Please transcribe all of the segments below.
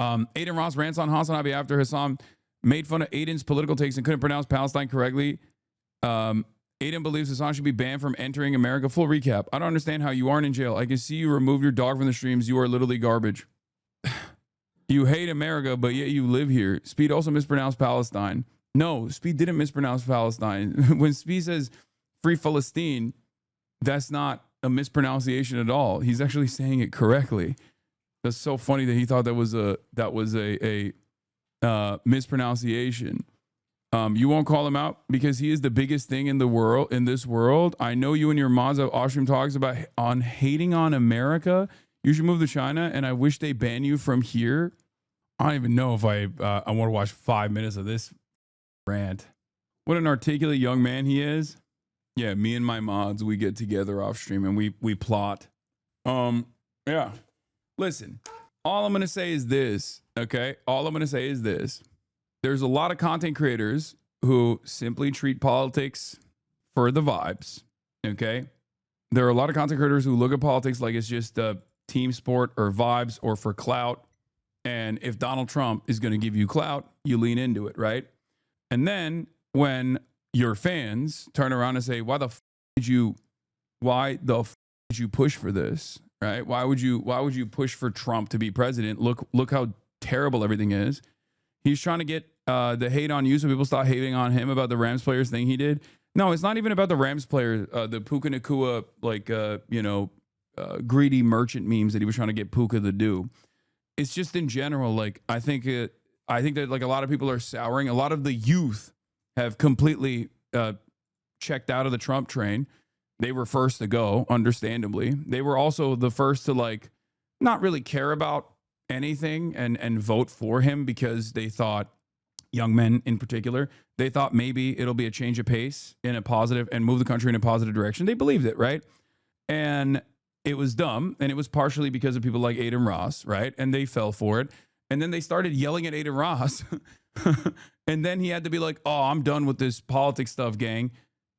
Aiden Ross rants on Hasan Abi after Hasan made fun of Aiden's political takes and couldn't pronounce Palestine correctly. Aiden believes Hasan should be banned from entering America. Full recap. I don't understand how you aren't in jail. I can see you remove your dog from the streams. You are literally garbage. You hate America, but yet you live here. Speed also mispronounced Palestine. No, Speed didn't mispronounce Palestine. When Speed says free Palestine, that's not a mispronunciation at all. He's actually saying it correctly. That's so funny that he thought that was a mispronunciation. You won't call him out because he is the biggest thing in the world, in this world. I know you and your mods have Oshroom talks about on hating on America. You should move to China, and I wish they ban you from here. I don't even know if I want to watch 5 minutes of this rant. What an articulate young man he is. Yeah, me and my mods, we get together off stream and we plot. Yeah. Listen, all I'm gonna say is this, okay? All I'm gonna say is this. There's a lot of content creators who simply treat politics for the vibes, okay? There are a lot of content creators who look at politics like it's just a team sport or vibes or for clout. And if Donald Trump is going to give you clout, you lean into it, right? And then when your fans turn around and say, why the did you push for this, right? Why would you push for Trump to be president? Look how terrible everything is. He's trying to get the hate on you so people stop hating on him about the Rams players thing he did. No, it's not even about the Rams player, the Puka Nakua, greedy merchant memes that he was trying to get Puka to do. It's just in general, like, I think that like a lot of people are souring. A lot of the youth have completely checked out of the Trump train. They were first to go, understandably. They were also the first to like not really care about anything and vote for him because they thought, young men in particular, they thought maybe it'll be a change of pace in a positive and move the country in a positive direction. They believed it, right? And it was dumb, and it was partially because of people like Aiden Ross, right? And they fell for it. And then they started yelling at Aiden Ross. And then he had to be like, oh, I'm done with this politics stuff, gang.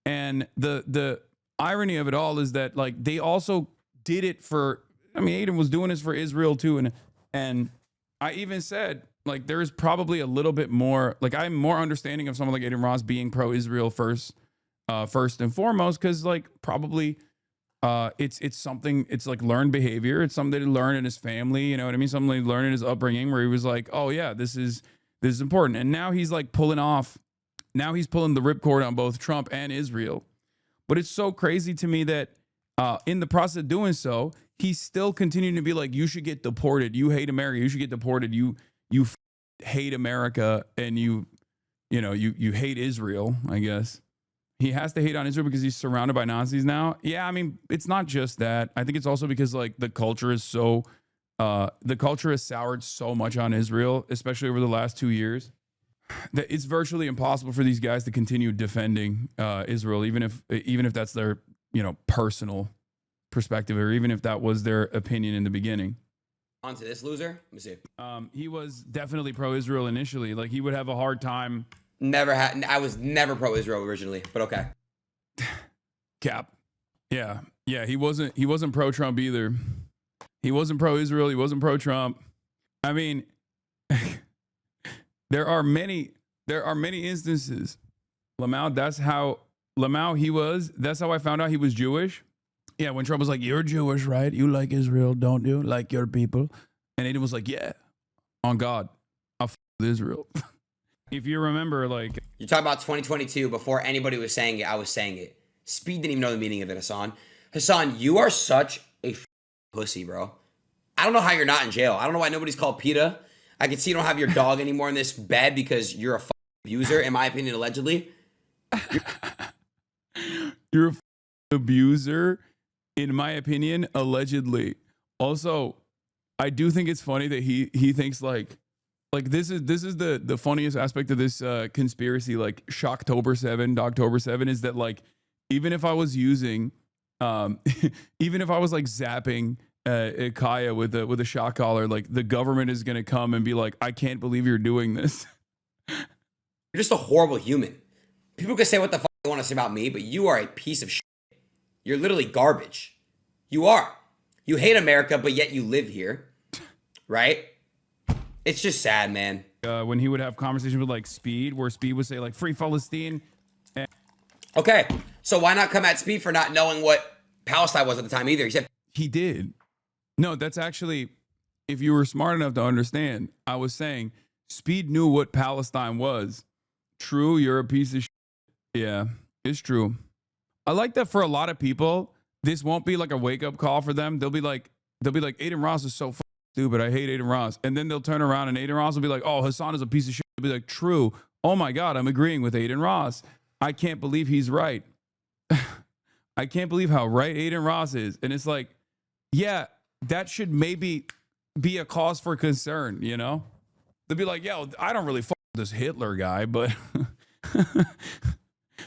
And the irony of it all is that, like, they also did it for, I mean, Aiden was doing this for Israel too. And I even said, like, there is probably a little bit more, like, I'm more understanding of someone like Aiden Ross being pro-Israel first and foremost, because, like, probably it's something, it's like learned behavior. It's something that he learned in his family, you know what I mean? Something that he learned in his upbringing where he was like, oh yeah, this is important. And now he's like pulling the ripcord on both Trump and Israel. But it's so crazy to me that in the process of doing so, he's still continuing to be like, you should get deported. You hate America. You should get deported. You hate America, and you hate Israel, I guess. He has to hate on Israel because he's surrounded by Nazis now. Yeah, I mean, it's not just that. I think it's also because, like, the culture has soured so much on Israel, especially over the last 2 years, that it's virtually impossible for these guys to continue defending Israel, even if that's their, personal perspective, or even if that was their opinion in the beginning. On to this loser. Let me see. He was definitely pro-Israel initially. Like, he would have a hard time. I was never pro-Israel originally, but okay. Cap. Yeah. He wasn't pro-Trump either. He wasn't pro-Israel. He wasn't pro-Trump. I mean, there are many instances. Lamau, that's how I found out he was Jewish. Yeah, when Trump was like, you're Jewish, right? You like Israel, don't you? Like your people. And Aiden was like, yeah, on God, I'll f with Israel. If you remember, like... You're talking about 2022. Before anybody was saying it, I was saying it. Speed didn't even know the meaning of it, Hasan. Hasan, you are such a pussy, bro. I don't know how you're not in jail. I don't know why nobody's called PETA. I can see you don't have your dog anymore in this bed because you're a abuser, in my opinion, allegedly. You're a abuser, in my opinion, allegedly. Also, I do think it's funny that he thinks like this is the funniest aspect of this conspiracy, like Shocktober 7, Dogtober 7, is that, like, even if I was using even if I was like zapping Kaya with a shock collar, like, the government is gonna come and be like, I can't believe you're doing this. You're just a horrible human. People can say what the fuck they want to say about me, but you are a piece of shit. You're literally garbage. You are. You hate America, but yet you live here, right? It's just sad, man. When he would have conversations with like Speed, where Speed would say like "Free Palestine." Okay, so why not come at Speed for not knowing what Palestine was at the time either? He said He did. No, that's actually, if you were smart enough to understand, I was saying Speed knew what Palestine was. True, you're a piece of shit. Yeah, it's true. I like that for a lot of people, this won't be like a wake up call for them. They'll be like, Aiden Ross is so stupid. I hate Aiden Ross. And then they'll turn around and Aiden Ross will be like, oh, Hasan is a piece of shit. They'll be like, true. Oh my God, I'm agreeing with Aiden Ross. I can't believe he's right. I can't believe how right Aiden Ross is. And it's like, yeah, that should maybe be a cause for concern, you know? They'll be like, yo, I don't really fuck with this Hitler guy, but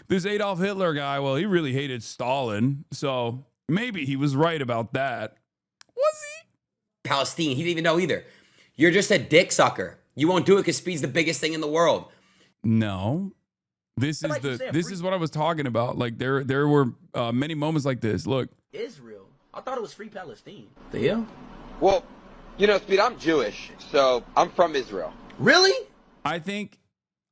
this Adolf Hitler guy, well, he really hated Stalin. So maybe he was right about that. Was he? Palestine. He didn't even know either. You're just a dick sucker. You won't do it because Speed's the biggest thing in the world. No. This is what I was talking about. Like there were many moments like this. Look, Israel. I thought it was free Palestine. The hell? Well, you know, Speed, I'm Jewish, so I'm from Israel. Really? I think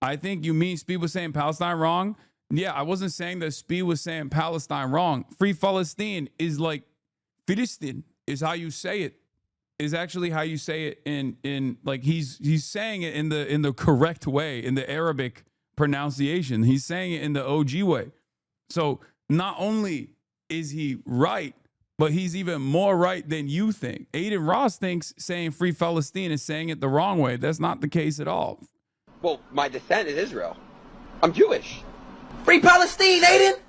you mean Speed was saying Palestine wrong. Yeah, I wasn't saying that Speed was saying Palestine wrong. Free Palestine is like Filistin is how you say it. Is actually how you say it in like he's saying it in the correct way, in the Arabic pronunciation. He's saying it in the OG way. So not only is he right, but he's even more right than you think. Aiden Ross thinks saying Free Palestine is saying it the wrong way. That's not the case at all. Well, my descent is Israel. I'm Jewish. Free Palestine, Aiden?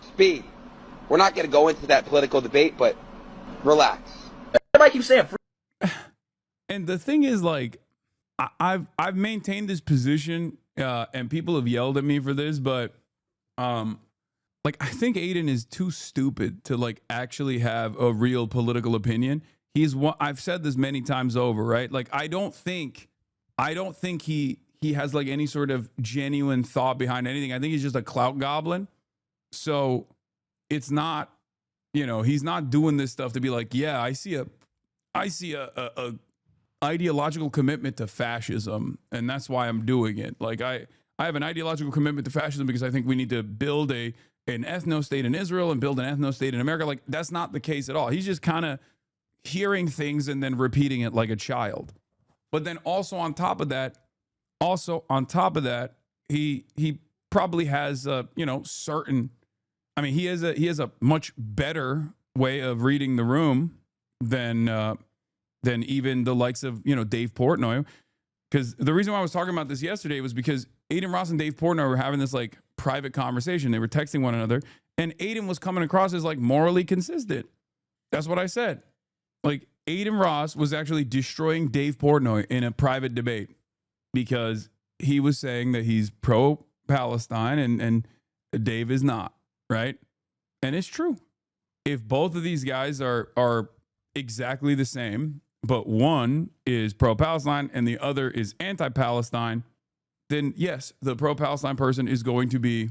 Speed, we're not going to go into that political debate, but relax. Everybody keeps saying free. And the thing is, like, I've maintained this position, and people have yelled at me for this, but like I think Aiden is too stupid to like actually have a real political opinion. I've said this many times over, right? Like I don't think he has like any sort of genuine thought behind anything. I think he's just a clout goblin. So it's not, you know, he's not doing this stuff to be like, yeah, I see a ideological commitment to fascism, and that's why I'm doing it. Like I have an ideological commitment to fascism because I think we need to build an ethno-state in Israel and build an ethno-state in America. Like that's not the case at all. He's just kind of hearing things and then repeating it like a child. But then also on top of that, he probably has certain. I mean, he has a much better way of reading the room than even the likes of, Dave Portnoy. Because the reason why I was talking about this yesterday was because Aiden Ross and Dave Portnoy were having this like private conversation. They were texting one another, and Aiden was coming across as like morally consistent. That's what I said. Like Aiden Ross was actually destroying Dave Portnoy in a private debate because he was saying that he's pro-Palestine and Dave is not, right? And it's true. If both of these guys are exactly the same, but one is pro-Palestine and the other is anti-Palestine, then yes, the pro-Palestine person is going to be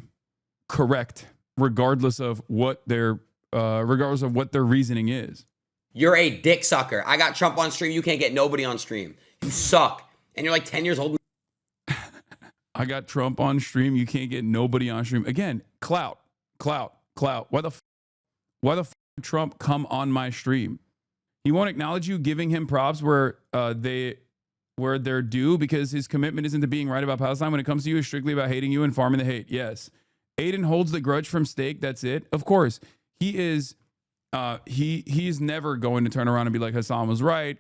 correct regardless of what their reasoning is. You're a dick sucker. I got Trump on stream. You can't get nobody on stream. You suck. And you're like 10 years old. I got Trump on stream. You can't get nobody on stream. Again, clout. Why the f did Trump come on my stream? He won't acknowledge you giving him props where they're due because his commitment isn't to being right about Palestine. When it comes to you, it's strictly about hating you and farming the hate. Yes. Aiden holds the grudge from Steak. That's it. Of course, he is. He's never going to turn around and be like, Hasan was right.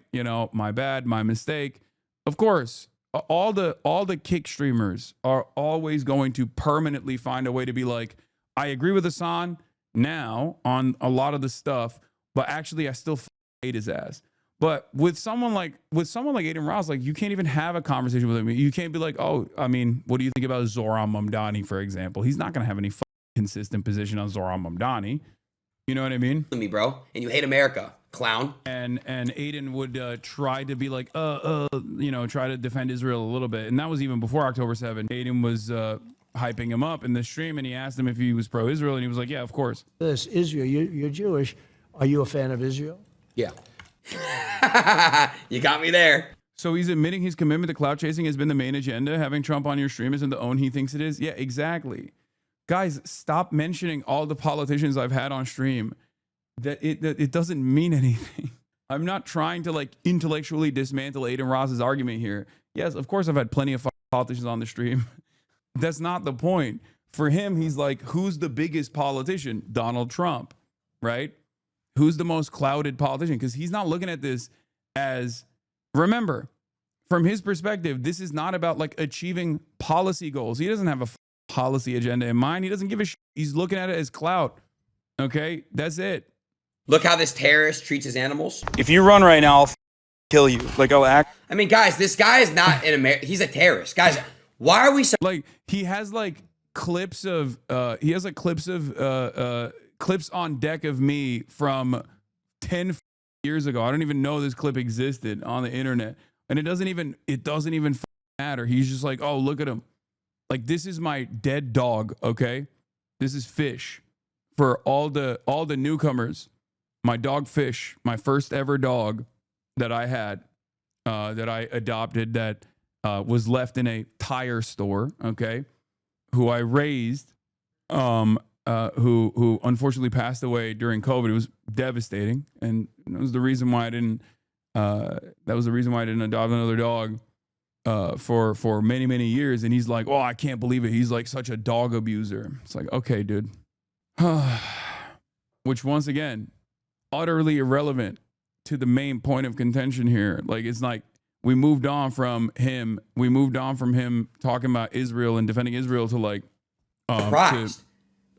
My bad, my mistake. Of course, all the kick streamers are always going to permanently find a way to be like, I agree with Hasan now on a lot of the stuff, but actually I still hate his ass. But with someone like Aiden Ross, like you can't even have a conversation with him. You can't be like, oh, I mean, what do you think about Zoran Mamdani, for example? He's not going to have any consistent position on Zoran Mamdani. You know what I mean? Me, bro. And you hate America, clown. And Aiden would try to be like, try to defend Israel a little bit. And that was even before October 7th. Aiden was hyping him up in the stream, and he asked him if he was pro-Israel, and he was like, yeah, of course. This Israel, you're Jewish. Are you a fan of Israel? Yeah. You got me there. So he's admitting his commitment to clout chasing has been the main agenda. Having Trump on your stream isn't the own he thinks it is. Yeah, exactly. Guys, stop mentioning all the politicians I've had on stream. That it doesn't mean anything. I'm not trying to like intellectually dismantle Adin Ross's argument here. Yes, of course I've had plenty of politicians on the stream. That's not the point. For him, he's like, who's the biggest politician? Donald Trump, right? Who's the most clouded politician? Because he's not looking at this as, remember, from his perspective, this is not about like achieving policy goals. He doesn't have a policy agenda in mind. He doesn't give a shit. He's looking at it as clout. Okay, that's it. Look how this terrorist treats his animals. If you run right now, I'll kill you. Like, I'll act. I mean, guys, this guy is not in America. He's a terrorist. Guys, why are we so... Like, he has like clips of clips on deck of me from 10 years ago. I don't even know this clip existed on the internet. And it doesn't even matter. He's just like, oh, look at him. Like, this is my dead dog, okay? This is Fish. For all the newcomers, my dog Fish, my first ever dog that I had, that I adopted, that was left in a tire store, okay? Who I raised, who unfortunately passed away during COVID. It was devastating, and that was the reason why I didn't. That was the reason why I didn't adopt another dog for many years. And he's like, "Oh, I can't believe it. He's like such a dog abuser." It's like, okay, dude. Which once again, utterly irrelevant to the main point of contention here. Like, it's like we moved on from him. We moved on from him talking about Israel and defending Israel to like,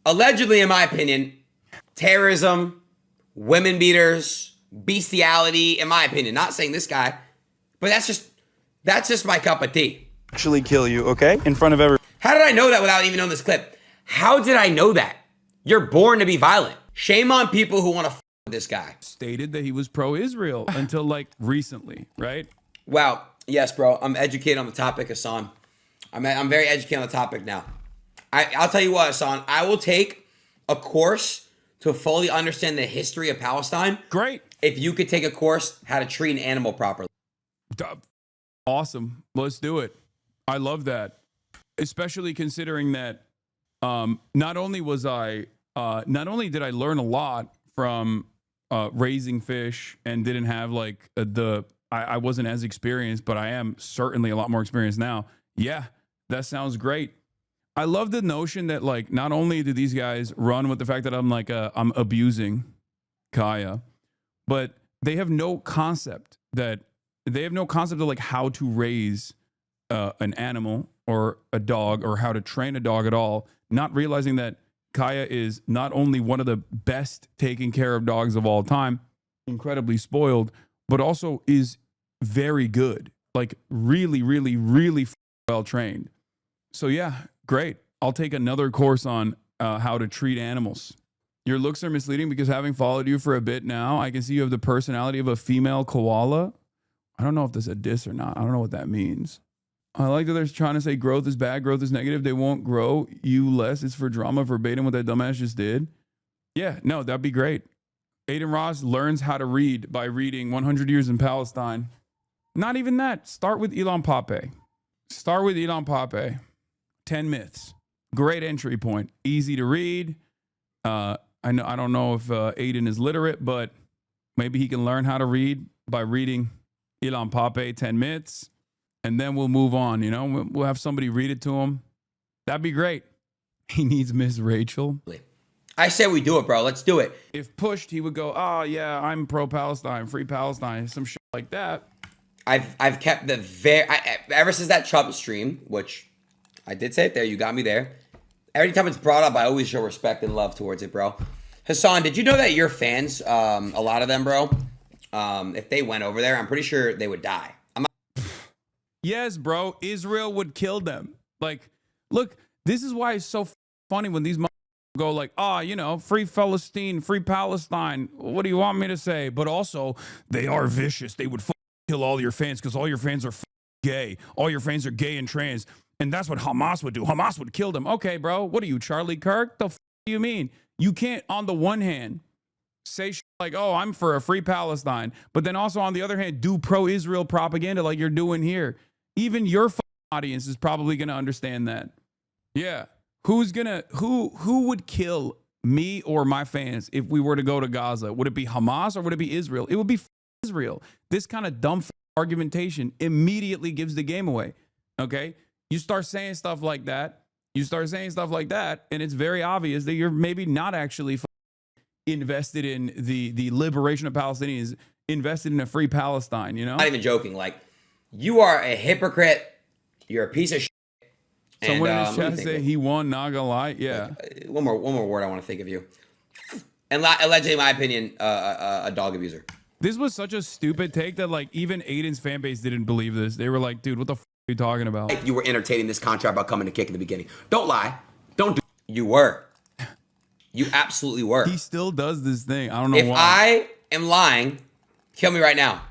allegedly, in my opinion, terrorism, women beaters, bestiality. In my opinion, not saying this guy, but that's just my cup of tea. Actually kill you, okay? In front of everyone. How did I know that without even knowing this clip? How did I know that? You're born to be violent. Shame on people who want to with this guy. Stated that he was pro-Israel until like recently, right? Wow. Yes, bro. I'm educated on the topic, Hasan. I'm very educated on the topic now. I'll tell you what, Hasan. I will take a course to fully understand the history of Palestine. Great. If you could take a course how to treat an animal properly. Awesome. Let's do it. I love that. Especially considering that not only did I learn a lot from raising fish and didn't have like I wasn't as experienced, but I am certainly a lot more experienced now. Yeah, that sounds great. I love the notion that like not only do these guys run with the fact that I'm like I'm abusing Kaya, but they have no concept of like how to raise an animal or a dog or how to train a dog at all, not realizing that Kaya is not only one of the best taken care of dogs of all time, incredibly spoiled, but also is very good, like really well trained. So yeah, great. I'll take another course on how to treat animals. Your looks are misleading because having followed you for a bit now, I can see you have the personality of a female koala. I don't know if this is a diss or not. I don't know what that means. I like that they're trying to say growth is bad, growth is negative. They won't grow you less. It's for drama, verbatim what that dumbass just did. Yeah, no, that'd be great. Adin Ross learns how to read by reading 100 Years in Palestine. Not even that. Start with Ilan Pappé. 10 myths. Great entry point. Easy to read. I don't know if Adin is literate, but maybe he can learn how to read by reading Ilan Pappé, 10 myths. And then we'll move on, you know? We'll have somebody read it to him. That'd be great. He needs Miss Rachel. I say we do it, bro. Let's do it. If pushed, he would go, oh, yeah, I'm pro-Palestine, free Palestine, some shit like that. I've kept the ever since that Trump stream, which I did say it there. You got me there. Every time it's brought up, I always show respect and love towards it, bro. Hasan, did you know that your fans, a lot of them, bro, if they went over there, I'm pretty sure they would die. Yes, bro. Israel would kill them. Like, look, this is why it's so funny when these go like, free Palestine, free Palestine. What do you want me to say? But also, they are vicious. They would kill all your fans because all your fans are gay. All your fans are gay and trans. And that's what Hamas would do. Hamas would kill them. Okay, bro. What are you, Charlie Kirk? The do you mean? You can't, on the one hand, say like, oh, I'm for a free Palestine, but then also on the other hand, do pro-Israel propaganda like you're doing here. Even your audience is probably going to understand that. Yeah. Who would kill me or my fans if we were to go to Gaza? Would it be Hamas or would it be Israel? It would be Israel. This kind of dumb argumentation immediately gives the game away. Okay? You start saying stuff like that. And it's very obvious that you're maybe not actually invested in the liberation of Palestinians, invested in a free Palestine, you know? Not even joking. Like, you are a hypocrite. You're a piece of shit. Someone in his chat say he won, not gonna lie. Yeah. One more word I want to think of you. And allegedly, in my opinion, a dog abuser. This was such a stupid take that like even Aiden's fan base didn't believe this. They were like, dude, what the f are you talking about? Like you were entertaining this contract about coming to kick in the beginning. Don't lie. Don't do. You were. You absolutely were. He still does this thing. I don't know if why. If I am lying, kill me right now.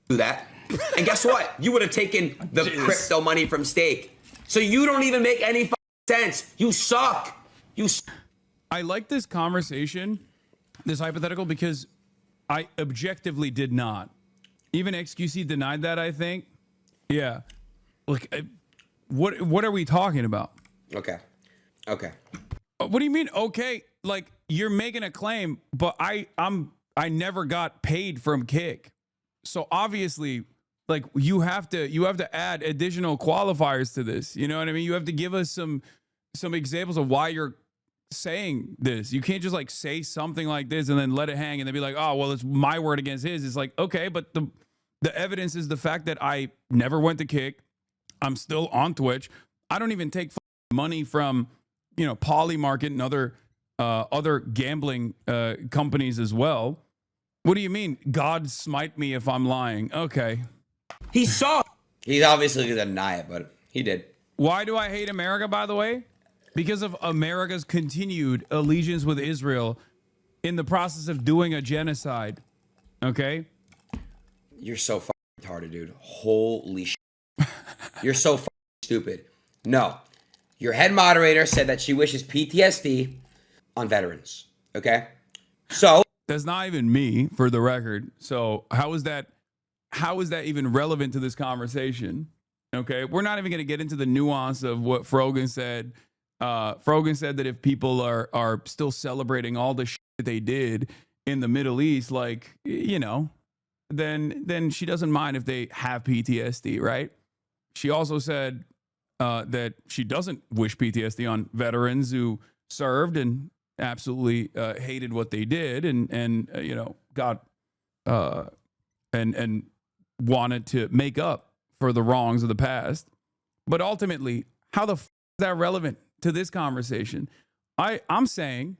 Do that. And guess what? You would have taken the crypto money from Stake. So you don't even make any sense. You suck. I like this conversation, this hypothetical, because I objectively did not. Even XQC denied that, I think. Yeah. Like, what are we talking about? Okay. What do you mean? Okay, like you're making a claim, but I never got paid from Kick, so obviously, like you have to add additional qualifiers to this. You know what I mean? You have to give us some examples of why you're saying this. You can't just like say something like this and then let it hang and then be like, oh well, it's my word against his. It's like, okay, but the evidence is the fact that I never went to Kick. I'm still on Twitch. I don't even take money from, you know, Polymarket and other gambling companies as well. What do you mean? God smite me if I'm lying. Okay. He saw. He's obviously going to deny it, but he did. Why do I hate America, by the way? Because of America's continued allegiance with Israel in the process of doing a genocide. Okay? You're so fucking retarded, dude. Holy shit. You're so fucking stupid. No. Your head moderator said that she wishes PTSD on veterans. Okay? So. That's not even me, for the record. So how is that even relevant to this conversation? Okay? We're not even going to get into the nuance of what Frogan said. Frogan said that if people are still celebrating all the shit that they did in the Middle East, like, you know, then she doesn't mind if they have PTSD, right? She also said that she doesn't wish PTSD on veterans who served and absolutely hated what they did and you know, got and wanted to make up for the wrongs of the past. But ultimately, how the f is that relevant to this conversation? I'm saying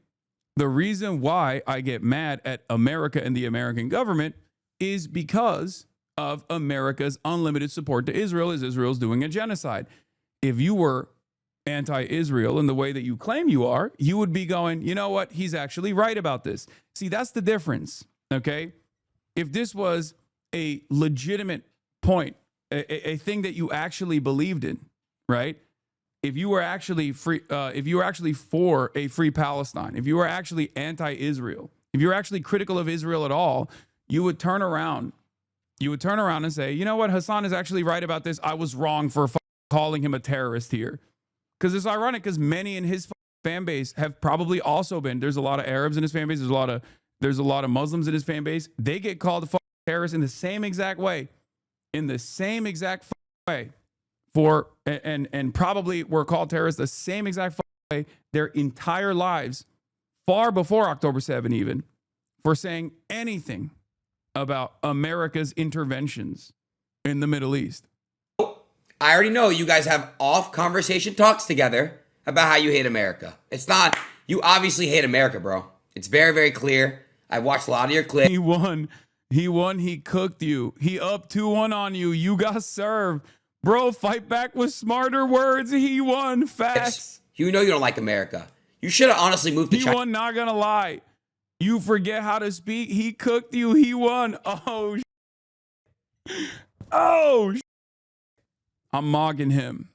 the reason why I get mad at America and the American government is because of America's unlimited support to Israel as Israel's doing a genocide. If you were anti-Israel in the way that you claim you are, you would be going, you know what? He's actually right about this. See, that's the difference, okay? If this was a legitimate point, a thing that you actually believed in, right? If you were actually free, if you were actually for a free Palestine, if you were actually anti-Israel, if you're actually critical of Israel at all, you would turn around. You would turn around and say, you know what? Hasan is actually right about this. I was wrong for calling him a terrorist here. Because it's ironic because many in his fan base have probably also been. There's a lot of Arabs in his fan base. There's a lot of Muslims in his fan base. They get called terrorists in the same exact way. In the same exact way. And probably were called terrorists the same exact way their entire lives, far before October 7 even, for saying anything about America's interventions in the Middle East. I already know you guys have off conversation talks together about how you hate America. It's not, you obviously hate America, bro. It's very, very clear. I've watched a lot of your clips. He won. He cooked you. He up 2-1 on you. You got served. Bro, fight back with smarter words. He won. Facts. You know you don't like America. You should have honestly moved to China. He won, not gonna lie. You forget how to speak. He cooked you. He won. Oh, I'm mogging him.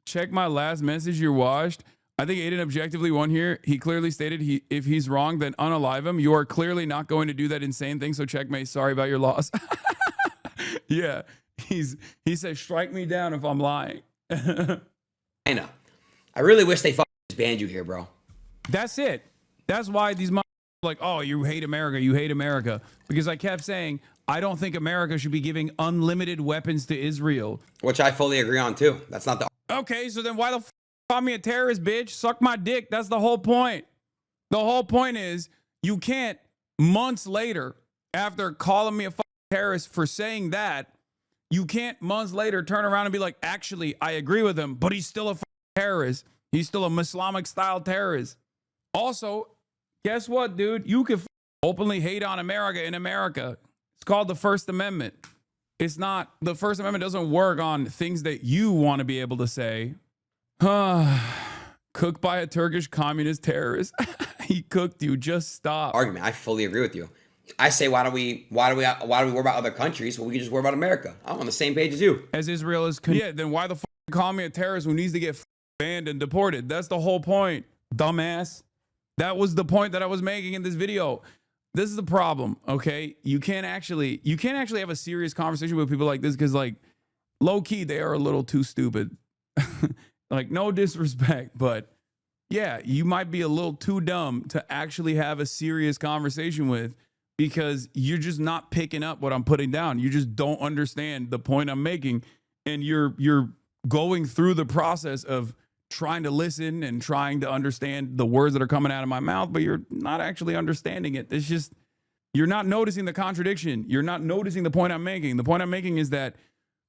Check my last message you watched. I think Aiden objectively won here. He clearly stated if he's wrong, then unalive him. You are clearly not going to do that insane thing. So checkmate. Sorry about your loss. Yeah, he says strike me down if I'm lying. I know. I really wish they fucking just banned you here, bro. That's it. That's why these like, oh, you hate America. You hate America. Because I kept saying, I don't think America should be giving unlimited weapons to Israel. Which I fully agree on, too. That's not the... Okay, so then why the call me a terrorist, bitch? Suck my dick. That's the whole point. The whole point is you can't, months later, after calling me a terrorist for saying that, you can't months later turn around and be like, actually, I agree with him, but he's still a terrorist. He's still a Islamic-style terrorist. Also, guess what, dude? You can openly hate on America in America. It's called the First Amendment. It's not, the First Amendment doesn't work on things that you want to be able to say. Cooked by a Turkish communist terrorist. He cooked you. Just stop. Argument. I fully agree with you. I say, why do we worry about other countries? Well, we can just worry about America. I'm on the same page as you. As Israel is, yeah. Then why the call me a terrorist who needs to get banned and deported? That's the whole point, dumbass. That was the point that I was making in this video. This is the problem. Okay, you can't actually have a serious conversation with people like this because, like, low key, they are a little too stupid. Like, no disrespect, but yeah, you might be a little too dumb to actually have a serious conversation with because you're just not picking up what I'm putting down. You just don't understand the point I'm making, and you're going through the process of trying to listen and trying to understand the words that are coming out of my mouth, but you're not actually understanding it. It's just, you're not noticing the contradiction. You're not noticing the point I'm making. The point I'm making is that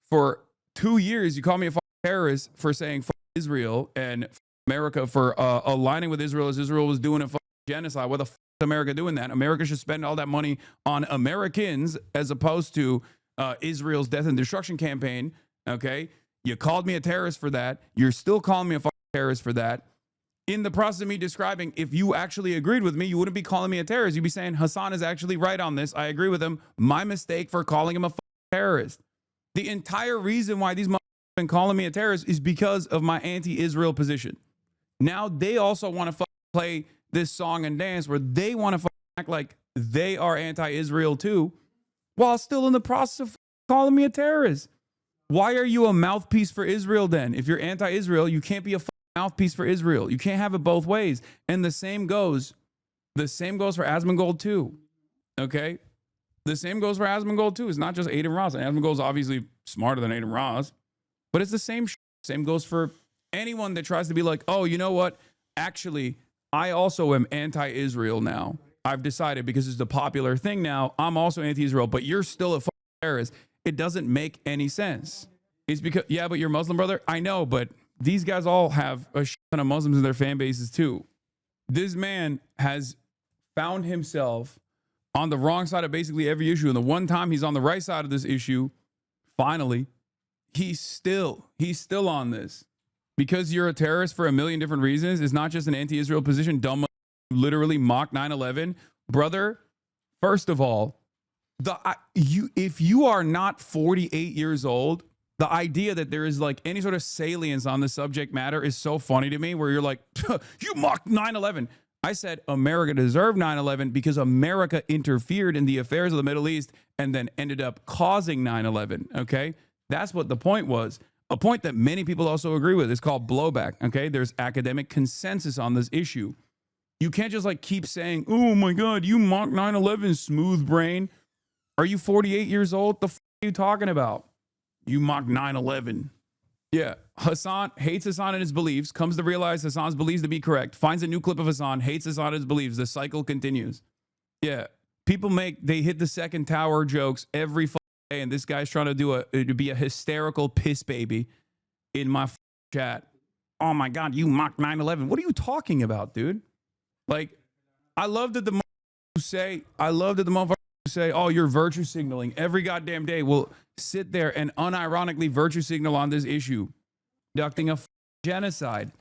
for 2 years, you call me a terrorist for saying Israel and America for aligning with Israel as Israel was doing a genocide. What the is America doing that? America should spend all that money on Americans as opposed to Israel's death and destruction campaign. Okay. You called me a terrorist for that. You're still calling me a terrorist for that. In the process of me describing, if you actually agreed with me, you wouldn't be calling me a terrorist. You'd be saying, Hasan is actually right on this. I agree with him. My mistake for calling him a terrorist. The entire reason why these been calling me a terrorist is because of my anti-Israel position. Now they also want to play this song and dance where they want to act like they are anti-Israel too, while still in the process of calling me a terrorist. Why are you a mouthpiece for Israel then? If you're anti-Israel, you can't be a mouthpiece for Israel. You can't have it both ways. And the same goes for Asmongold too. Okay? The same goes for Asmongold too. It's not just Aiden Ross. And Asmongold's obviously smarter than Aiden Ross, but it's the same. Same goes for anyone that tries to be like, oh, you know what? Actually, I also am anti-Israel now. I've decided because it's the popular thing now. I'm also anti-Israel, but you're still a terrorist. It doesn't make any sense. It's because, yeah, but you're Muslim, brother. I know, but these guys all have a ton of Muslims in their fan bases too. This man has found himself on the wrong side of basically every issue. And the one time he's on the right side of this issue, finally, he's still on this. Because you're a terrorist for a million different reasons. It's not just an anti-Israel position. Dumb, literally mock 9/11, brother. First of all, if you are not 48 years old, the idea that there is like any sort of salience on the subject matter is so funny to me. Where you're like, you mocked 9/11. I said America deserved 9/11 because America interfered in the affairs of the Middle East and then ended up causing 9/11. Okay, that's what the point was. A point that many people also agree with. Is called blowback. Okay, there's academic consensus on this issue. You can't just like keep saying, oh my God, you mocked 9/11, smooth brain. Are you 48 years old? The f are you talking about? You mocked 9/11. Yeah, Hasan hates Hasan and his beliefs, comes to realize Hasan's beliefs to be correct, finds a new clip of Hasan, hates Hasan and his beliefs. The cycle continues. Yeah, people they hit the second tower jokes every day, and this guy's trying to be a hysterical piss baby in my chat. Oh my God, you mocked 9/11. What are you talking about, dude? Like, I love that the motherfuckers say, oh, you're virtue signaling every goddamn day. Will sit there and unironically virtue signal on this issue, conducting a genocide.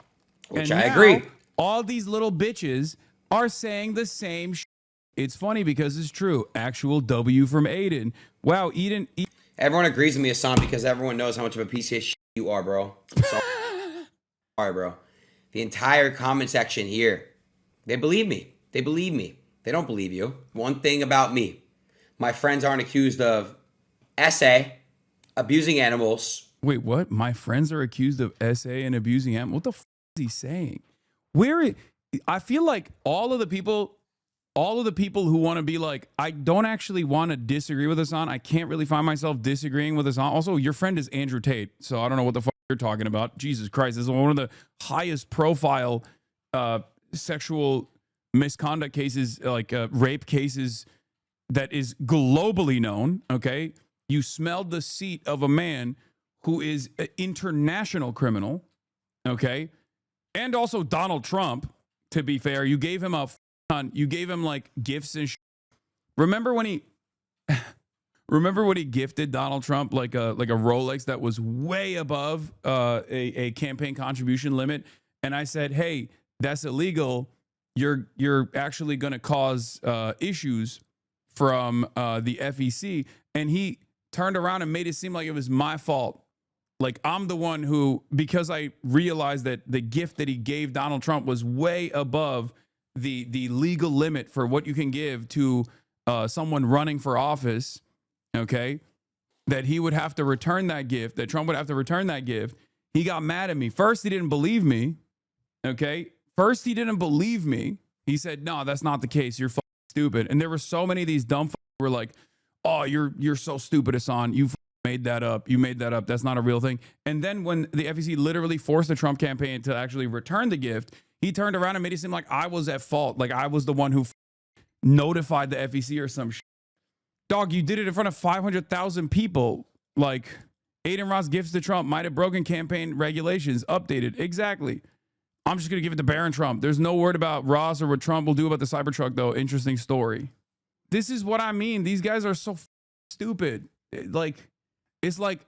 Which and I agree. All these little bitches are saying the same shit. It's funny because it's true. Actual W from Aiden. Wow, Eden. Everyone agrees with me, Hasan, because everyone knows how much of a piece of shit you are, bro. Sorry, bro. The entire comment section here, they believe me. They believe me. They don't believe you. One thing about me, my friends aren't accused of SA, abusing animals. Wait, what? My friends are accused of SA and abusing animals. What the f is he saying? I feel like all of the people who want to be like, I don't actually want to disagree with Hasan. I can't really find myself disagreeing with Hasan. Also, your friend is Andrew Tate, so I don't know what the fuck you're talking about. Jesus Christ, this is one of the highest profile sexual misconduct cases, like rape cases, that is globally known. Okay, you smelled the seat of a man who is an international criminal. Okay, and also Donald Trump. To be fair, you gave him like gifts and remember when he gifted Donald Trump like a Rolex that was way above a campaign contribution limit, and I said, hey, that's illegal. You're actually going to cause issues from the FEC, and he turned around and made it seem like it was my fault. Like I'm the one who, because I realized that the gift that he gave Donald Trump was way above the legal limit for what you can give to someone running for office, okay, that he would have to return that gift, that Trump would have to return that gift. He got mad at me. First, he didn't believe me, okay? First, he didn't believe me. He said, no, that's not the case. You're stupid. And there were so many of these dumb who were like, oh, you're so stupid, Hasan. You made that up. You made that up. That's not a real thing. And then when the FEC literally forced the Trump campaign to actually return the gift, he turned around and made it seem like I was at fault. Like I was the one who notified the FEC or some shit. Dog, you did it in front of 500,000 people. Like Aiden Ross gifts to Trump might have broken campaign regulations. Updated. Exactly. I'm just going to give it to Barron Trump. There's no word about Ross or what Trump will do about the Cybertruck, though. Interesting story. This is what I mean. These guys are so stupid. It's like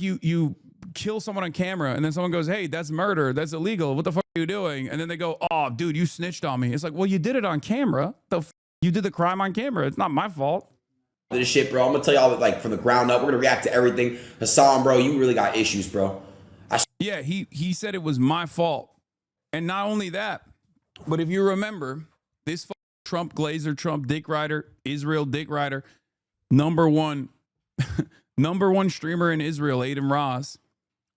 you kill someone on camera and then someone goes, hey, that's murder. That's illegal. What the fuck are you doing? And then they go, oh, dude, you snitched on me. It's like, well, you did it on camera. You did the crime on camera. It's not my fault. This shit, bro. I'm going to tell y'all like from the ground up. We're going to react to everything. Hasan, bro, you really got issues, bro. Yeah, he said it was my fault. And not only that, but if you remember, this Trump Glazer, Trump Dick Rider, Israel Dick Rider, number one streamer in Israel, Aiden Ross,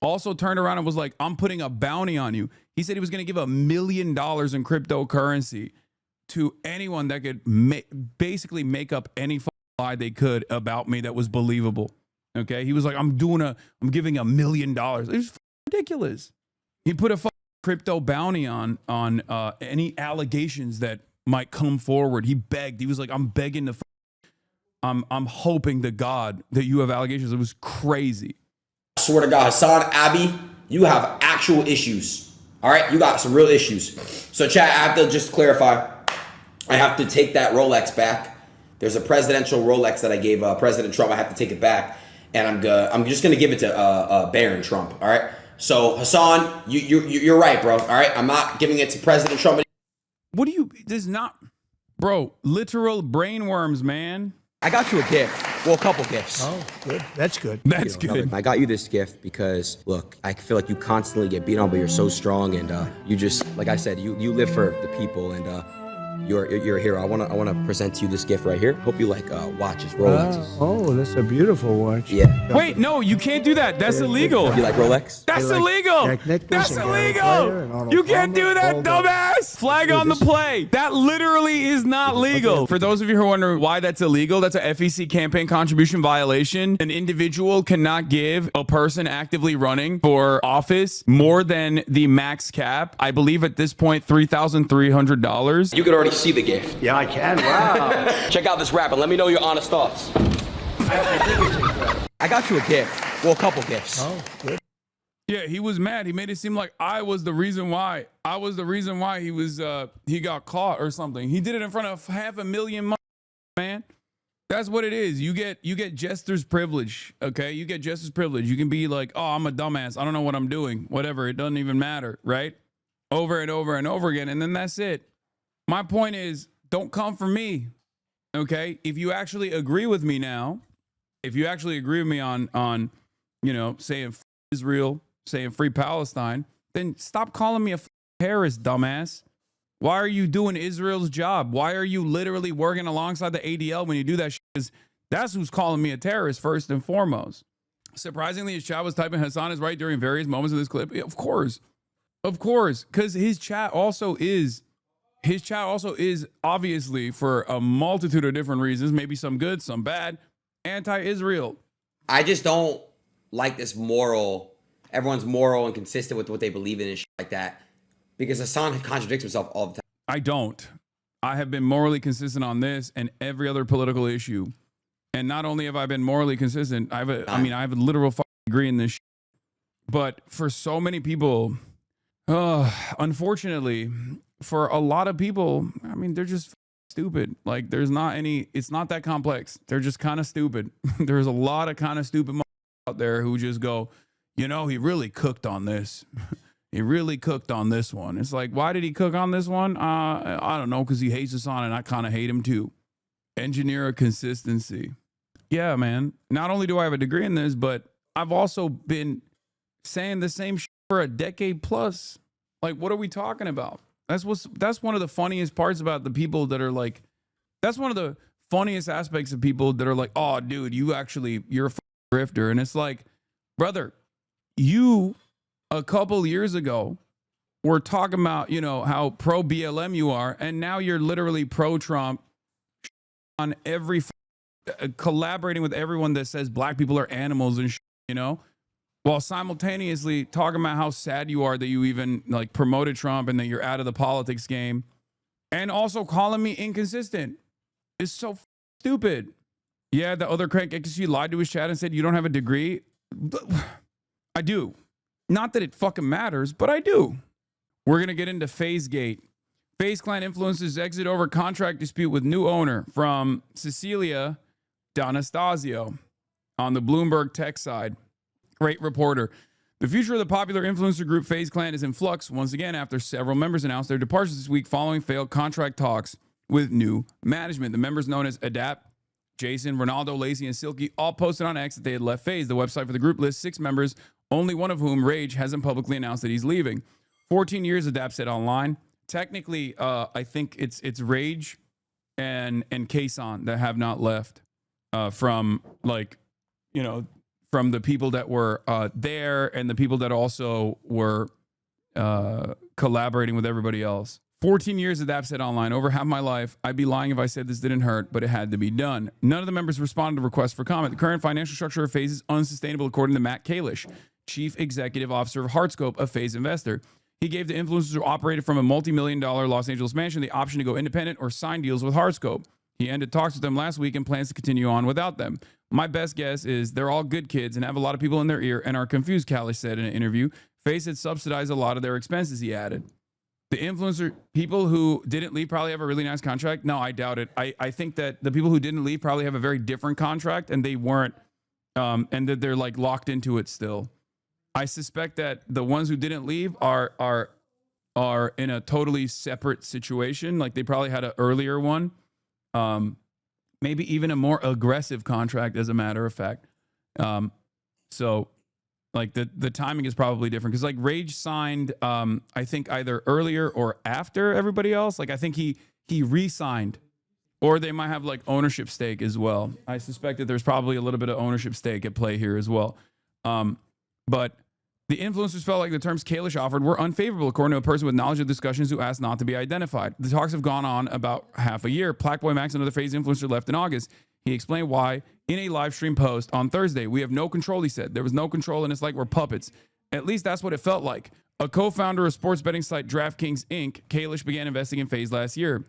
also turned around and was like, I'm putting a bounty on you. He said he was going to give $1 million in cryptocurrency to anyone that could basically make up any lie they could about me that was believable. Okay. He was like, I'm giving $1 million. It was ridiculous. He put a crypto bounty on any allegations that might come forward. He begged. He was like, I'm begging to I'm hoping to God that you have allegations. It was crazy. I swear to God, Hasan, Abby, you have actual issues. All right? You got some real issues. So, chat, I have to just clarify. I have to take that Rolex back. There's a presidential Rolex that I gave President Trump. I have to take it back. And I'm just going to give it to Barron Trump. All right? So, Hasan, you're right, bro. All right? I'm not giving it to President Trump. What do you... There's not... Bro, literal brainworms, man. I got you a gift. Well, a couple gifts. Oh, good. That's good. That's good. I got you this gift because, look, I feel like you constantly get beat on, but you're so strong, and you just, like I said, you live for the people, and you're a hero. I wanna present to you this gift right here. Hope you like watches, Rolexes. Oh, that's a beautiful watch. Yeah. Wait, no, you can't do that. That's illegal. You like Rolex? That's like illegal. Jack Nicklaus That's and Gary illegal. Player and Arnold You can't Palmer, do that, all that. dumbass. Flag on the play. That literally is not legal. For those of you who are wondering why that's illegal, that's a FEC campaign contribution violation. An individual cannot give a person actively running for office more than the max cap. I believe at this point, $3,300. You could already see the gift. Yeah, I can. Wow. Check out this wrap and let me know your honest thoughts. I got you a gift. Well, a couple gifts. Oh, good. Yeah, he was mad. He made it seem like I was the reason why. I was the reason why he got caught or something. He did it in front of 500,000, man. That's what it is. You get jester's privilege, okay? You get jester's privilege. You can be like, oh, I'm a dumbass. I don't know what I'm doing. Whatever. It doesn't even matter, right? Over and over and over again, and then that's it. My point is, don't come for me, okay? If you actually agree with me now, if you actually agree with me on saying Israel, saying free Palestine, then stop calling me a terrorist, dumbass. Why are you doing Israel's job? Why are you literally working alongside the ADL when you do that shit? 'Cause that's who's calling me a terrorist first and foremost. Surprisingly, his chat was typing Hasan is right during various moments in this clip. Of course, because his chat also is obviously, for a multitude of different reasons, maybe some good, some bad, anti-Israel. I just don't like this everyone's moral and consistent with what they believe in and shit like that. Because Hasan contradicts himself all the time. I don't. I have been morally consistent on this and every other political issue. And not only have I been morally consistent, I have a literal fucking degree in this shit. But for so many people, unfortunately, for a lot of people, I mean, they're just stupid. Like, it's not that complex. They're just kind of stupid. There's a lot of kind of stupid out there who just go, he really cooked on this. He really cooked on this one. It's like, why did he cook on this one? I don't know, because he hates Hasan and I kind of hate him too. Engineer a consistency. Yeah, man. Not only do I have a degree in this, but I've also been saying the same shit for a decade plus. Like, what are we talking about? That's one of the funniest parts about the people that are like, that's one of the funniest aspects of people that are like, oh, dude, you're a grifter. And it's like, brother, you a couple years ago were talking about, how pro BLM you are. And now you're literally pro Trump on collaborating with everyone that says black people are animals and while simultaneously talking about how sad you are that you even like promoted Trump and that you're out of the politics game, and also calling me inconsistent. It's so stupid. Yeah, the other crank XC lied to his chat and said you don't have a degree. I do. Not that it fucking matters, but I do. We're gonna get into FaZe Gate. FaZe Clan influences exit over contract dispute with new owner, from Cecilia D'Anastasio on the Bloomberg Tech side. Great reporter. The future of the popular influencer group FaZe Clan is in flux once again after several members announced their departures this week following failed contract talks with new management. The members known as Adapt, Jason, Ronaldo, Lacey, and Silky all posted on X that they had left FaZe. The website for the group lists 6 members, only one of whom, Rage, hasn't publicly announced that he's leaving. 14 years, Adapt said online. Technically, I think it's Rage and Kason that have not left from from the people that were there and the people that also were collaborating with everybody else. 14 years, Adapt said online. Over half my life, I'd be lying if I said this didn't hurt, but it had to be done. None of the members responded to requests for comment. The current financial structure of FaZe is unsustainable, according to Matt Kalish, Chief Executive Officer of Heartscope, a FaZe investor. He gave the influencers who operated from a multi-million-dollar Los Angeles mansion the option to go independent or sign deals with Heartscope. He ended talks with them last week and plans to continue on without them. My best guess is they're all good kids and have a lot of people in their ear and are confused, Kalish said in an interview. FaZe had subsidized a lot of their expenses, he added. The influencer, people who didn't leave probably have a really nice contract. No, I doubt it. I think that the people who didn't leave probably have a very different contract and they weren't, and that they're like locked into it still. I suspect that the ones who didn't leave are in a totally separate situation. Like they probably had an earlier one. Maybe even a more aggressive contract, as a matter of fact. So like the timing is probably different because like Rage signed, I think either earlier or after everybody else. Like I think he re-signed, or they might have like ownership stake as well. I suspect that there's probably a little bit of ownership stake at play here as well. But the influencers felt like the terms Kalish offered were unfavorable, according to a person with knowledge of discussions who asked not to be identified. The talks have gone on about half a year. Plaqueboy Max, another FaZe influencer, left in August. He explained why in a live stream post on Thursday. We have no control, he said. There was no control, and it's like we're puppets. At least that's what it felt like. A co-founder of sports betting site DraftKings Inc., Kalish began investing in FaZe last year.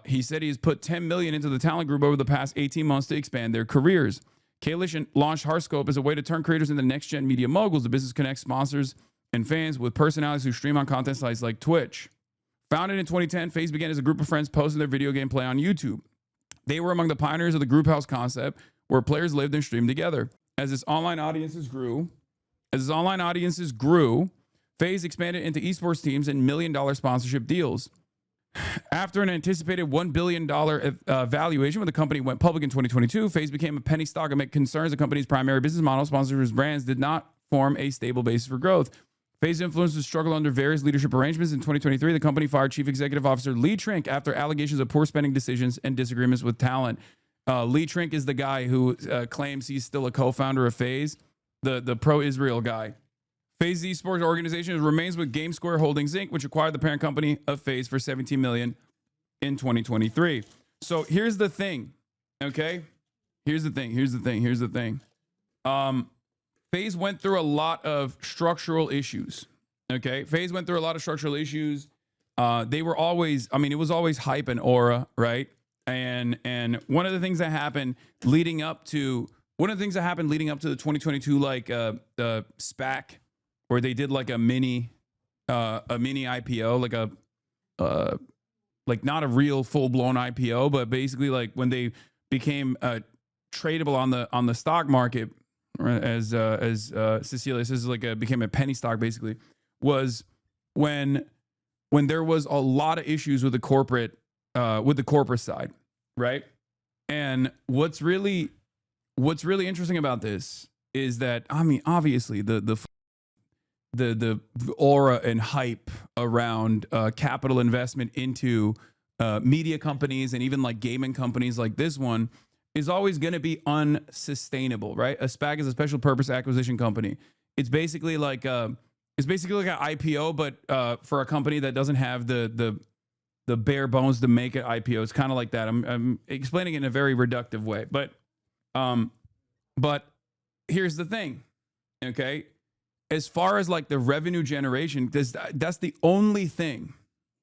He said he's put $10 million into the talent group over the past 18 months to expand their careers. Kalish launched Heartscope as a way to turn creators into next-gen media moguls. The business connects sponsors and fans with personalities who stream on content sites like Twitch. Founded in 2010, FaZe began as a group of friends posting their video game play on YouTube. They were among the pioneers of the group house concept, where players lived and streamed together. As its online audiences grew, FaZe expanded into esports teams and million-dollar sponsorship deals. After an anticipated $1 billion valuation when the company went public in 2022, FaZe became a penny stock amid concerns the company's primary business model, sponsors brands, did not form a stable basis for growth. FaZe influencers struggle under various leadership arrangements. In 2023, the company fired Chief Executive Officer Lee Trink after allegations of poor spending decisions and disagreements with talent. Lee Trink is the guy who claims he's still a co-founder of FaZe, the pro-Israel guy. FaZe esports organization remains with GameSquare Holdings Inc., which acquired the parent company of FaZe for $17 million in 2023. So here's the thing, okay? Here's the thing. FaZe went through a lot of structural issues. Okay. FaZe went through a lot of structural issues. They were always, it was always hype and aura, right? And one of the things that happened leading up to the 2022 SPAC, where they did like a mini IPO, like not a real full-blown IPO, but basically like when they became tradable on the stock market, as Cecilia says, became a penny stock, basically, was when there was a lot of issues with the corporate side, right? And what's really interesting about this is that, obviously the aura and hype around capital investment into media companies and even like gaming companies like this one is always going to be unsustainable, right? A SPAC is a special purpose acquisition company. It's basically like an IPO, but for a company that doesn't have the bare bones to make an IPO. It's kind of like that. I'm explaining it in a very reductive way, but here's the thing, okay? As far as like the revenue generation, that's the only thing.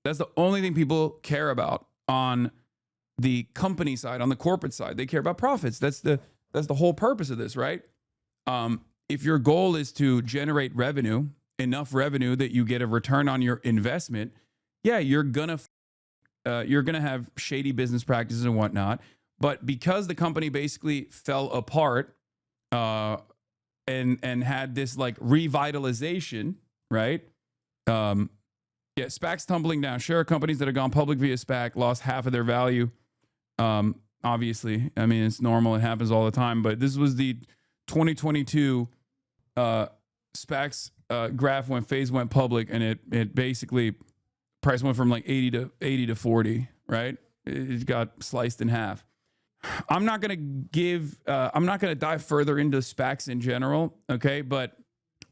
That's the only thing people care about on the company side, on the corporate side. They care about profits. That's the whole purpose of this, right? If your goal is to generate revenue, enough revenue that you get a return on your investment, yeah, you're gonna have shady business practices and whatnot. But because the company basically fell apart and had this like revitalization, right? SPACs tumbling down. Share companies that have gone public via SPAC lost half of their value. Obviously, it's normal. It happens all the time. But this was the 2022 SPACs graph when FaZe went public, and it basically price went from like 80 to 40, right? It got sliced in half. I'm not gonna dive further into SPACs in general, okay? But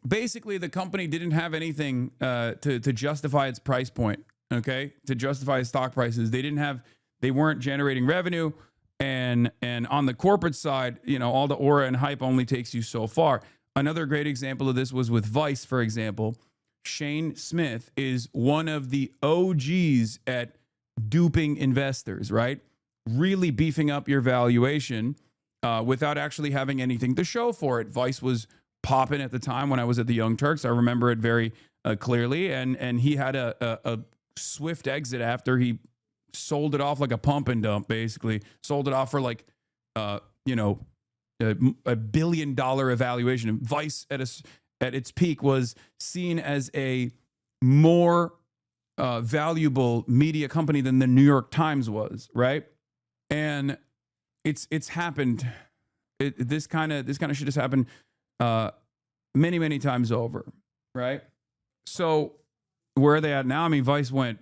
basically, the company didn't have anything to justify its price point, okay? To justify its stock prices, they weren't generating revenue, and on the corporate side, all the aura and hype only takes you so far. Another great example of this was with Vice, for example. Shane Smith is one of the OGs at duping investors, right? Really beefing up your valuation without actually having anything to show for it. Vice was popping at the time when I was at the Young Turks. I remember it very clearly, and he had a swift exit after he sold it off like a pump and dump, basically. Sold it off for like, a $1 billion evaluation. And Vice at its peak was seen as a more valuable media company than the New York Times was, right? And it's happened. This kind of shit has happened many, many times over, right? So where are they at now? Vice went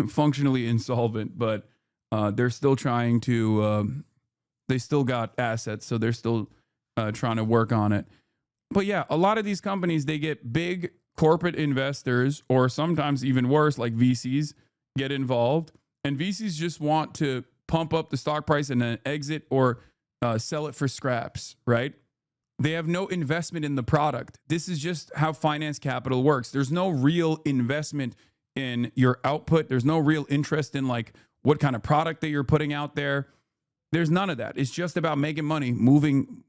functionally insolvent, but they're still trying to, they still got assets, so they're still trying to work on it. But yeah, a lot of these companies, they get big corporate investors, or sometimes even worse, like VCs get involved, and VCs just want to pump up the stock price and then exit or sell it for scraps, right? They have no investment in the product. This is just how finance capital works. There's no real investment in your output. There's no real interest in like what kind of product that you're putting out there. There's none of that. It's just about making money, moving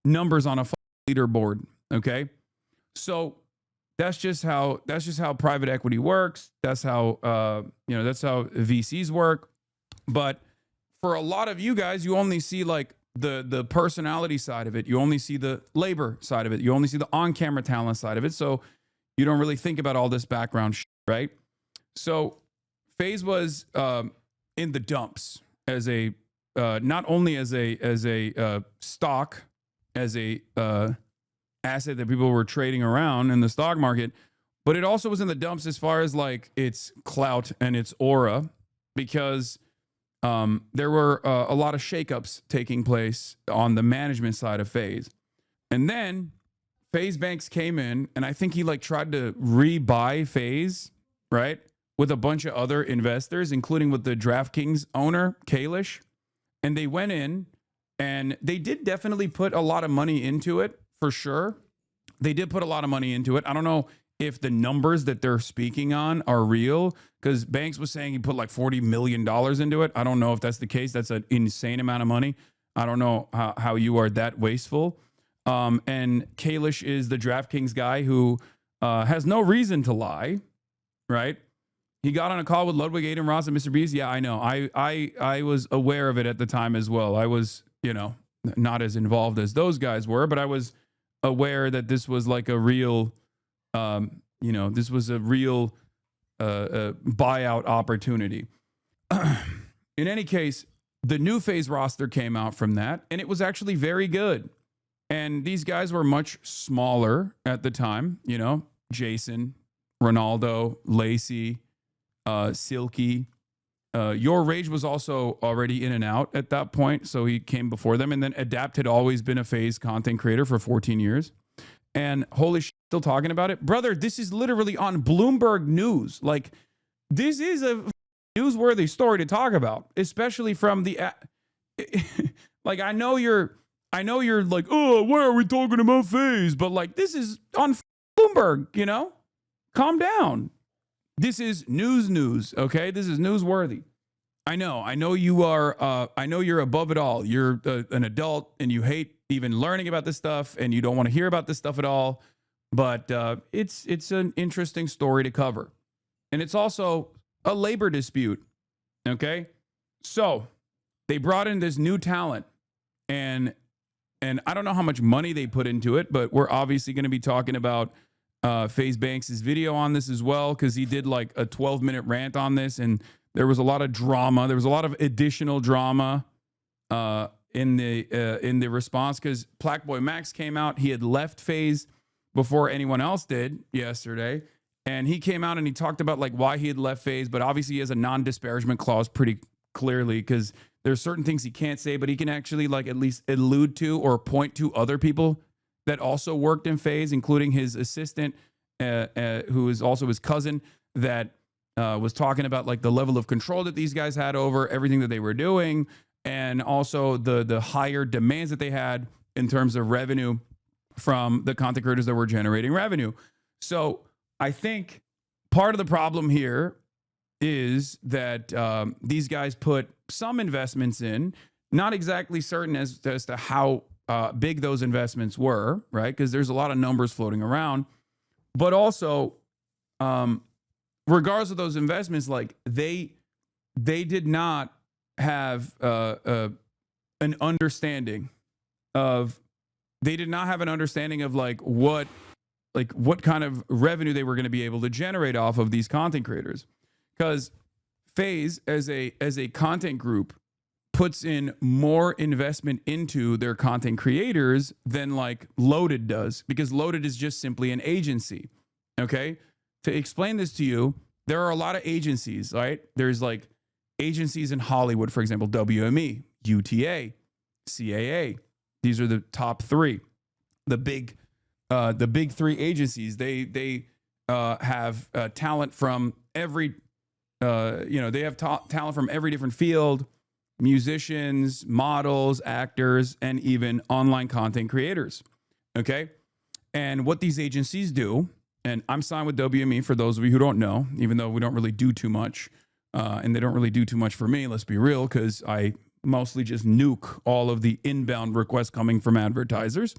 numbers on a leaderboard. Okay, so that's just how private equity works. That's how that's how VCs work. But for a lot of you guys, you only see like the personality side of it. You only see the labor side of it. You only see the on-camera talent side of it. So you don't really think about all this background shit, right? So FaZe was in the dumps as a not only as a stock, as a asset that people were trading around in the stock market, but it also was in the dumps as far as like its clout and its aura, because there were a lot of shakeups taking place on the management side of FaZe. And then FaZe Banks came in, and I think he like tried to rebuy FaZe, right? With a bunch of other investors, including with the DraftKings owner, Kalish. And they went in and they did definitely put a lot of money into it, for sure. They did put a lot of money into it. I don't know if the numbers that they're speaking on are real, because Banks was saying he put like $40 million into it. I don't know if that's the case. That's an insane amount of money. I don't know how you are that wasteful. And Kalish is the DraftKings guy who has no reason to lie, right? He got on a call with Ludwig, Aiden Ross, and Mr. Beast. Yeah, I know. I was aware of it at the time as well. I was, not as involved as those guys were, but I was aware that this was like a real, this was a real buyout opportunity. In any case, the new FaZe roster came out from that, and it was actually very good. And these guys were much smaller at the time, Jason, Ronaldo, Lacey, Silky. Your Rage was also already in and out at that point, so he came before them. And then Adapt had always been a FaZe content creator for 14 years. And holy shit, still talking about it? Brother, this is literally on Bloomberg News. Like, this is a newsworthy story to talk about, especially from the... like, I know you're like, oh, why are we talking about FaZe? But like, this is on Bloomberg, Calm down. This is news, okay? This is newsworthy. I know you are, I know you're above it all. You're an adult and you hate even learning about this stuff and you don't want to hear about this stuff at all. But it's an interesting story to cover. And it's also a labor dispute, okay? So they brought in this new talent, and I don't know how much money they put into it, but we're obviously going to be talking about FaZe Banks' video on this as well, because he did like a 12-minute rant on this, and there was a lot of drama. There was a lot of additional drama in the response, because Blackboy Max came out. He had left FaZe before anyone else did yesterday, and he came out and he talked about like why he had left FaZe, but obviously he has a non-disparagement clause pretty clearly, because there's certain things he can't say, but he can actually like at least allude to or point to other people that also worked in FaZe, including his assistant, who is also his cousin, that was talking about like the level of control that these guys had over everything that they were doing, and also the higher demands that they had in terms of revenue from the content creators that were generating revenue. So I think part of the problem here is that these guys put some investments in, not exactly certain as to how big those investments were, right? Because there's a lot of numbers floating around, but also, regardless of those investments, like they did not have an understanding of like what kind of revenue they were going to be able to generate off of these content creators, because FaZe as a content group puts in more investment into their content creators than like Loaded does, because Loaded is just simply an agency. Okay, to explain this to you, there are a lot of agencies, right? There's like agencies in Hollywood, for example, WME, UTA, CAA. These are the top three, the big three agencies. They have talent from every, they have talent from every different field, musicians, models, actors, and even online content creators. Okay. And what these agencies do, and I'm signed with WME for those of you who don't know, even though we don't really do too much, and they don't really do too much for me, let's be real, because I mostly just nuke all of the inbound requests coming from advertisers.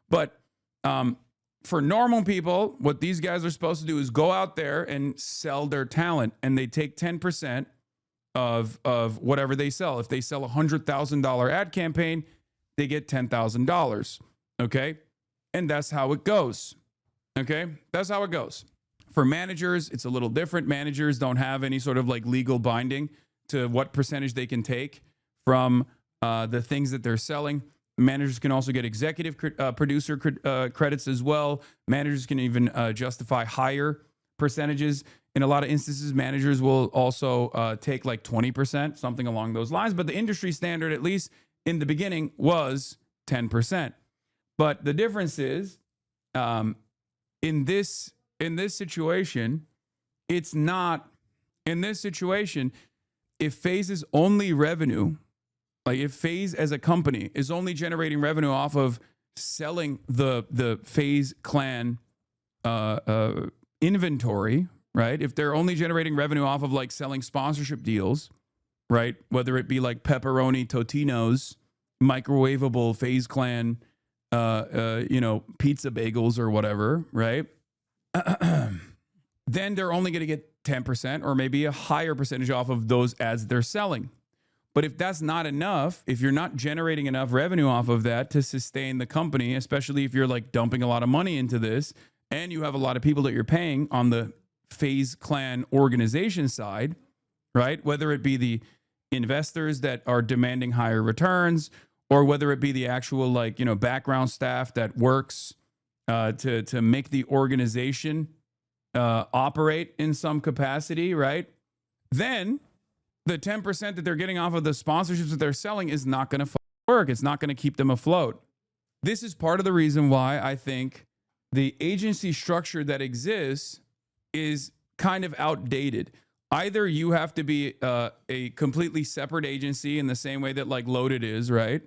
But for normal people, what these guys are supposed to do is go out there and sell their talent, and they take 10% of whatever they sell. If they sell a $100,000 ad campaign, they get $10,000. Okay. And that's how it goes. Okay. That's how it goes. For managers, it's a little different. Managers don't have any sort of like legal binding to what percentage they can take from the things that they're selling. Managers can also get executive producer credits as well. Managers can even justify higher percentages. In a lot of instances, managers will also take like 20%, something along those lines. But the industry standard, at least in the beginning, was 10%. But the difference is, in this situation, it's not. In this situation, if FaZe's only revenue, like if FaZe as a company is only generating revenue off of selling the FaZe clan inventory, right? If they're only generating revenue off of like selling sponsorship deals, right? Whether it be like pepperoni Totino's, microwavable FaZe clan, pizza bagels or whatever, right? Then they're only going to get 10% or maybe a higher percentage off of those ads they're selling. But if that's not enough, if you're not generating enough revenue off of that to sustain the company, especially if you're like dumping a lot of money into this and you have a lot of people that you're paying on the FaZe clan organization side, right? Whether it be the investors that are demanding higher returns or whether it be the actual background staff that works to make the organization operate in some capacity, right? Then the 10% that they're getting off of the sponsorships that they're selling is not going to work. It's not going to keep them afloat. This is part of the reason why I think the agency structure that exists is kind of outdated. Either you have to be a completely separate agency in the same way that like Loaded is, right?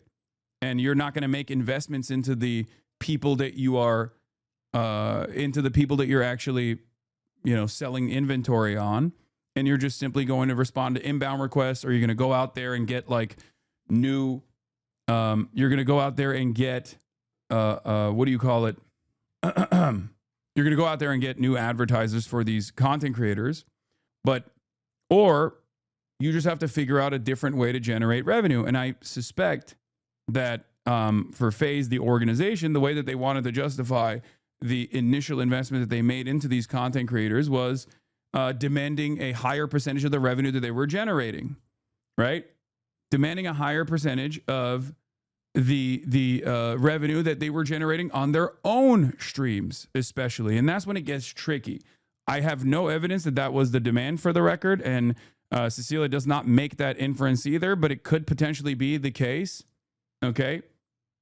And you're not going to make investments into the people that you are, actually, selling inventory on. And you're just simply going to respond to inbound requests, or you're going to go out there and get like new, you're going to go out there and get, what do you call it? You're going to go out there and get new advertisers for these content creators, or you just have to figure out a different way to generate revenue. And I suspect that for FaZe, the organization, the way that they wanted to justify the initial investment that they made into these content creators was demanding a higher percentage of the revenue that they were generating, right? Demanding a higher percentage of the revenue that they were generating on their own streams, especially. And that's when it gets tricky. I have no evidence that that was the demand, for the record, and Cecilia does not make that inference either, but it could potentially be the case, okay?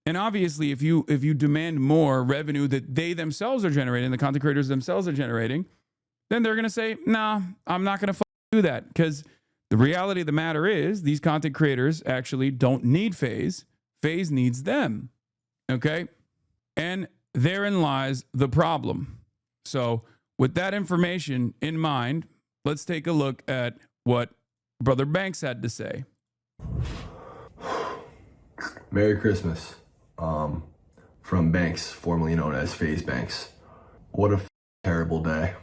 And obviously, if you demand more revenue that they themselves are generating, the content creators themselves are generating, then they're going to say, nah, I'm not going to do that. Because the reality of the matter is these content creators actually don't need FaZe. FaZe needs them. Okay? And therein lies the problem. So with that information in mind, let's take a look at what Brother Banks had to say. Merry Christmas. From Banks, formerly known as FaZe Banks. What a terrible day.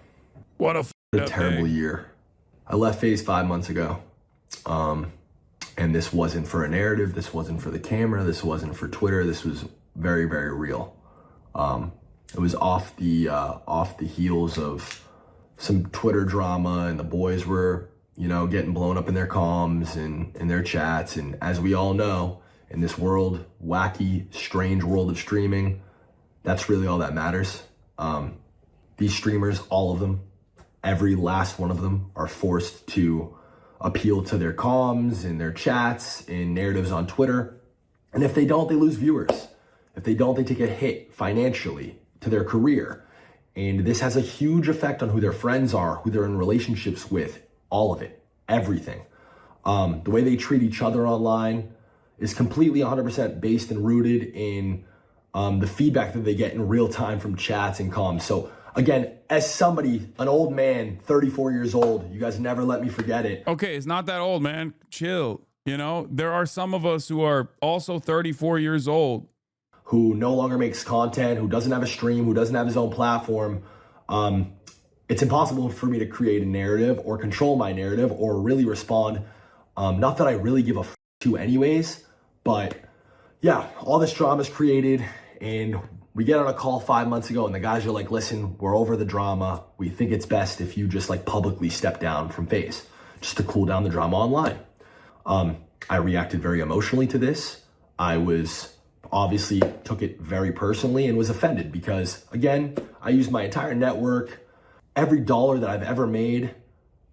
What a terrible year. I left FaZe 5 months ago. And this wasn't for a narrative. This wasn't for the camera. This wasn't for Twitter. This was very, very real. It was off the heels of some Twitter drama, and the boys were, getting blown up in their comms and in their chats. And as we all know, in this world, wacky, strange world of streaming, that's really all that matters. These streamers, all of them, every last one of them, are forced to appeal to their comms and their chats and narratives on Twitter. And if they don't, they lose viewers. If they don't, they take a hit financially to their career. And this has a huge effect on who their friends are, who they're in relationships with, all of it, everything. The way they treat each other online is completely 100% based and rooted in the feedback that they get in real time from chats and comms. So again, as somebody, an old man, 34 years old, you guys never let me forget it. Okay, it's not that old, man. Chill. There are some of us who are also 34 years old. Who no longer makes content, who doesn't have a stream, who doesn't have his own platform. It's impossible for me to create a narrative or control my narrative or really respond. Not that I really give a f to anyways, but yeah, all this drama is created, and we get on a call 5 months ago and the guys are like, listen, we're over the drama. We think it's best if you just publicly step down from FaZe just to cool down the drama online. I reacted very emotionally to this. I was obviously took it very personally and was offended because, again, I used my entire network, every dollar that I've ever made,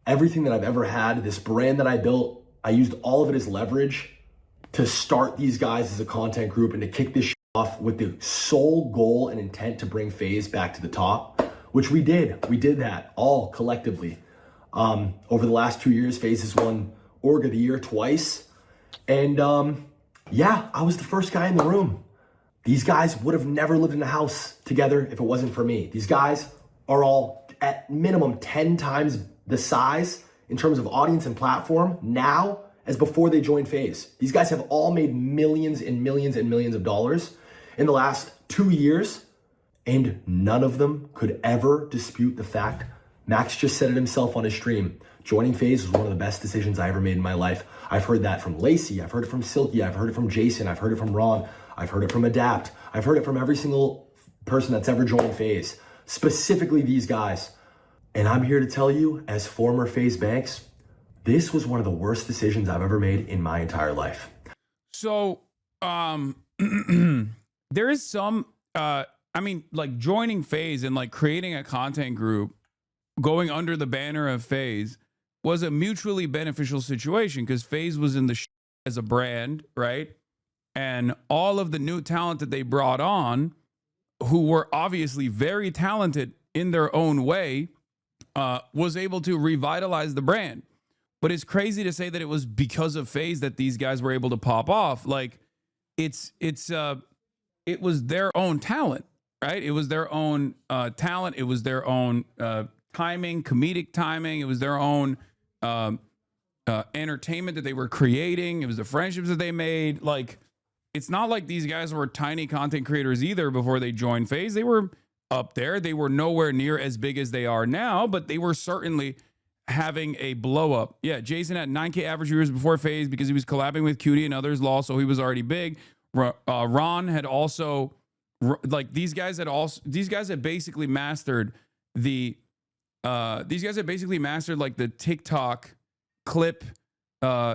everything that I've ever had, this brand that I built, I used all of it as leverage to start these guys as a content group and to kick this off with the sole goal and intent to bring FaZe back to the top, which we did. We did that all collectively. Over the last 2 years, FaZe has won Org of the Year twice. And yeah, I was the first guy in the room. These guys would have never lived in a house together if it wasn't for me. These guys are all at minimum 10 times the size in terms of audience and platform now as before they joined FaZe. These guys have all made millions and millions and millions of dollars in the last 2 years, and none of them could ever dispute the fact. Max just said it himself on his stream. Joining FaZe was one of the best decisions I ever made in my life. I've heard that from Lacey, I've heard it from Silky, I've heard it from Jason, I've heard it from Ron, I've heard it from Adapt, I've heard it from every single person that's ever joined FaZe, specifically these guys. And I'm here to tell you, as former FaZe Banks, this was one of the worst decisions I've ever made in my entire life. So, there is some, I mean, like joining FaZe and like creating a content group, going under the banner of FaZe was a mutually beneficial situation because FaZe was in the as a brand, right? And all of the new talent that they brought on, who were obviously very talented in their own way, was able to revitalize the brand. But it's crazy to say that it was because of FaZe that these guys were able to pop off. Like it was their own talent, right? It was their own talent. It was their own timing, comedic timing. It was their own entertainment that they were creating. It was the friendships that they made. Like, it's not like these guys were tiny content creators either before they joined FaZe. They were up there. They were nowhere near as big as they are now, but they were certainly having a blow up. Yeah, Jason had 9K average viewers before FaZe because he was collabing with Cutie and others, Law, so he was already big. Ron had also, like, these guys had basically mastered the like the TikTok clip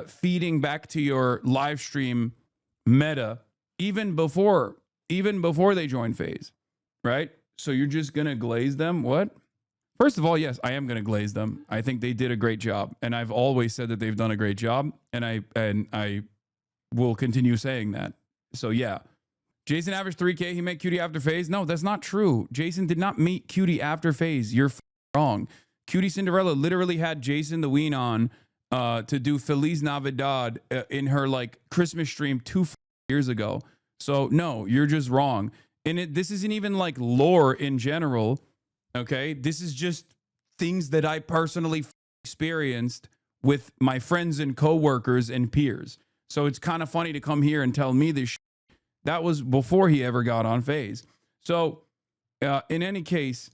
feeding back to your live stream meta even before they joined FaZe, right? So you're just gonna glaze them? What? First of all, yes, I am gonna glaze them. I think they did a great job, and I've always said that they've done a great job, and I will continue saying that. So yeah, Jason averaged 3K. He met Cutie after FaZe. No, that's not true. Jason did not meet Cutie after FaZe. You're wrong. Cutie Cinderella literally had Jason the Ween on to do Feliz Navidad in her like Christmas stream 2 years ago. So no, you're just wrong. And this isn't even like lore in general. Okay, this is just things that I personally experienced with my friends and coworkers and peers. So it's kind of funny to come here and tell me this. That was before he ever got on FaZe. So in any case,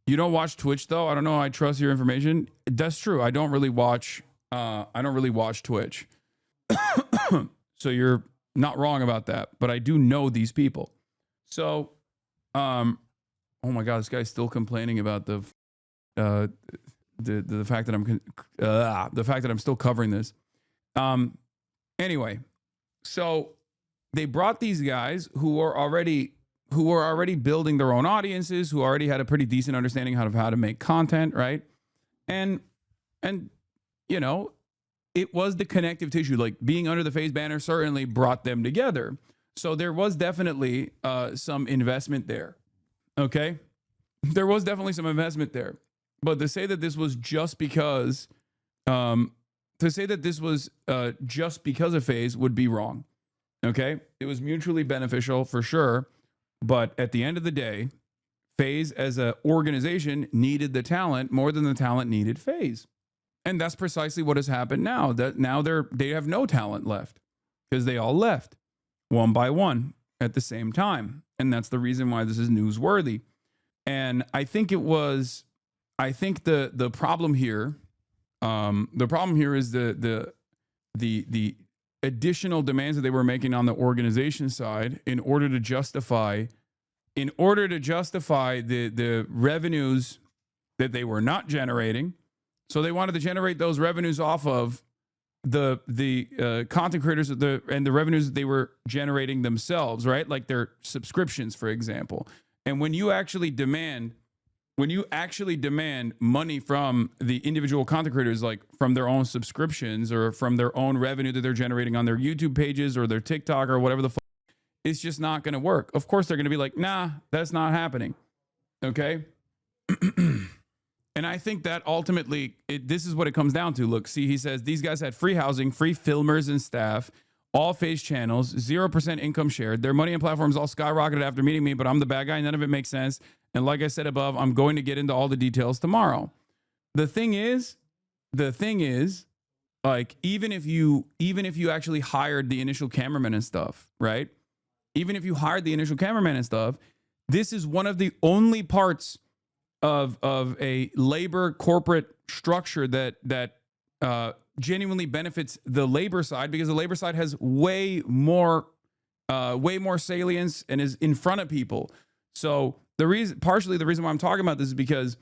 you don't watch Twitch though. I don't know. I trust your information. That's true. I don't really watch Twitch. So you're not wrong about that. But I do know these people. So, oh my God, this guy's still complaining about the fact that I'm still covering this. Anyway, so they brought these guys who were already building their own audiences, who already had a pretty decent understanding of how to make content, right? And you know, it was the connective tissue. Like being under the FaZe banner certainly brought them together. So there was definitely some investment there. Okay, there was definitely some investment there. But to say that this was just because, of FaZe would be wrong. Okay, it was mutually beneficial for sure. But at the end of the day, FaZe as an organization needed the talent more than the talent needed FaZe. And that's precisely what has happened now. That now they have no talent left because they all left one by one at the same time. And that's the reason why this is newsworthy. And I think the problem here, is the additional demands that they were making on the organization side in order to justify the revenues that they were not generating. So they wanted to generate those revenues off of the content creators and the revenues that they were generating themselves, right? Like their subscriptions, for example. And when you actually demand money from the individual content creators, like from their own subscriptions or from their own revenue that they're generating on their YouTube pages or their TikTok or whatever the fuck, it's just not going to work. Of course, they're going to be like, nah, that's not happening. Okay. And I think that ultimately, this is what it comes down to. Look, see, he says these guys had free housing, free filmers and staff, all FaZe channels, 0% income shared. Their money and platforms all skyrocketed after meeting me, but I'm the bad guy. None of it makes sense. And like I said above, I'm going to get into all the details tomorrow. The thing is, like, even if you actually hired the initial cameraman and stuff, right? Even if you hired the initial cameraman and stuff, this is one of the only parts of a labor corporate structure that genuinely benefits the labor side, because the labor side has way more salience and is in front of people. So partially the reason why I'm talking about this is because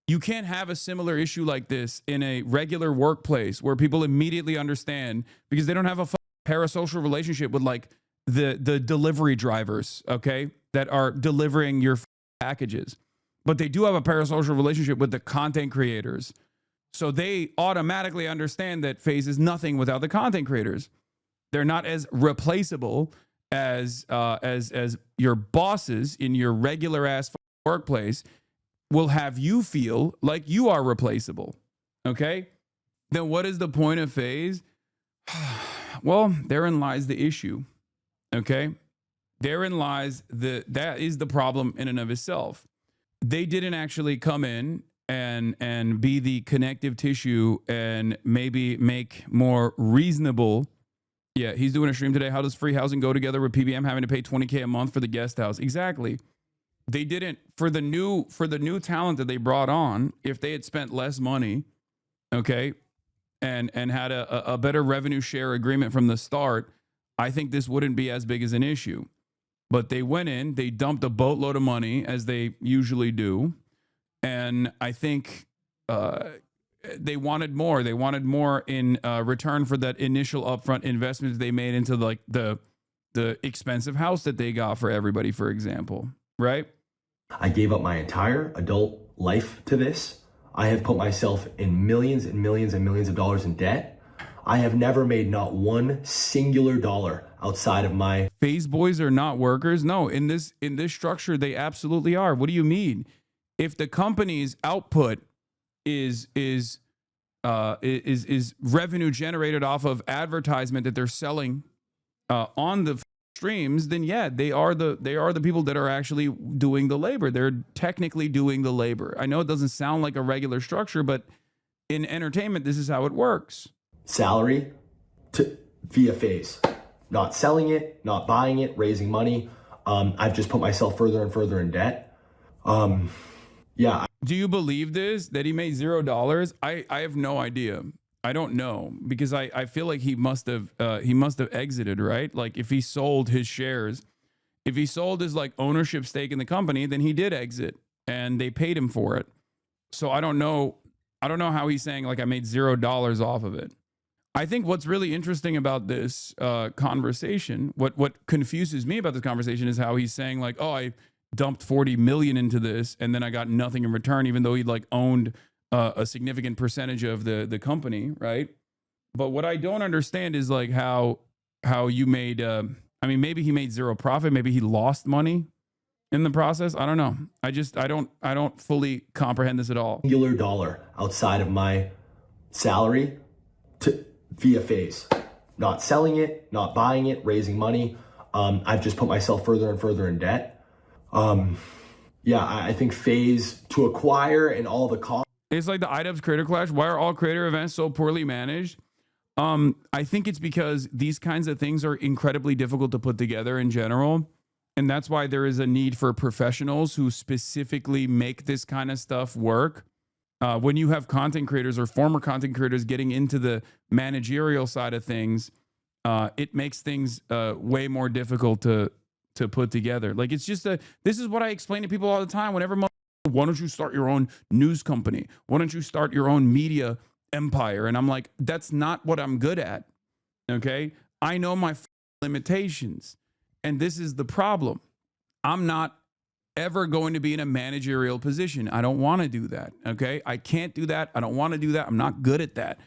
you can't have a similar issue like this in a regular workplace where people immediately understand, because they don't have a parasocial relationship with like the delivery drivers, okay, that are delivering your packages. But they do have a parasocial relationship with the content creators. So they automatically understand that FaZe is nothing without the content creators. They're not as replaceable as your bosses in your regular ass workplace will have you feel like you are replaceable. Okay? Then what is the point of FaZe? Well, therein lies the issue. Okay? Therein lies that is the problem in and of itself. They didn't actually come in and be the connective tissue and maybe make more reasonable. Yeah, he's doing a stream today. How does free housing go together with PBM having to pay $20K a month for the guest house? Exactly. They didn't, for the new talent that they brought on, if they had spent less money, okay, and had a better revenue share agreement from the start, I think this wouldn't be as big as an issue. But they went in, they dumped a boatload of money, as they usually do. And I think they wanted more. They wanted more in return for that initial upfront investment they made into like the expensive house that they got for everybody, for example, right? I gave up my entire adult life to this. I have put myself in millions and millions and millions of dollars in debt. I have never made not one singular dollar outside of my... FaZe boys are not workers. No, in this structure, they absolutely are. What do you mean? If the company's output is revenue generated off of advertisement that they're selling on the streams, then yeah, they are the people that are actually doing the labor. They're technically doing the labor. I know it doesn't sound like a regular structure, but in entertainment, this is how it works. Salary via FaZe, not selling it, not buying it, raising money. I've just put myself further and further in debt. Yeah. Do you believe this, that he made $0? I have no idea. I don't know, because I feel like he must have exited, right? Like if he sold his shares, if he sold his like ownership stake in the company, then he did exit and they paid him for it. So I don't know how he's saying like I made $0 off of it. I think what's really interesting about this conversation, what confuses me about this conversation, is how he's saying like, oh, I dumped 40 million into this and then I got nothing in return, even though he like owned a significant percentage of the company, right? But what I don't understand is like how you made I mean, maybe he made zero profit, maybe he lost money in the process. I don't know. I don't fully comprehend this at all. Singular dollar outside of my salary via FaZe, not selling it, not buying it, raising money. I've just put myself further and further in debt. Yeah, I think FaZe to acquire and all the costs. It's like the iDubbbz Creator Clash. Why are all creator events so poorly managed? I think it's because these kinds of things are incredibly difficult to put together in general. And that's why there is a need for professionals who specifically make this kind of stuff work. When you have content creators or former content creators getting into the managerial side of things, it makes things way more difficult to put together. Like it's just this is what I explain to people all the time. Whenever, why don't you start your own news company? Why don't you start your own media empire. And I'm like, that's not what I'm good at. Okay. I know my limitations. And this is the problem. I'm not ever going to be in a managerial position. I don't want to do that. Okay. I can't do that. I don't want to do that. I'm not good at that.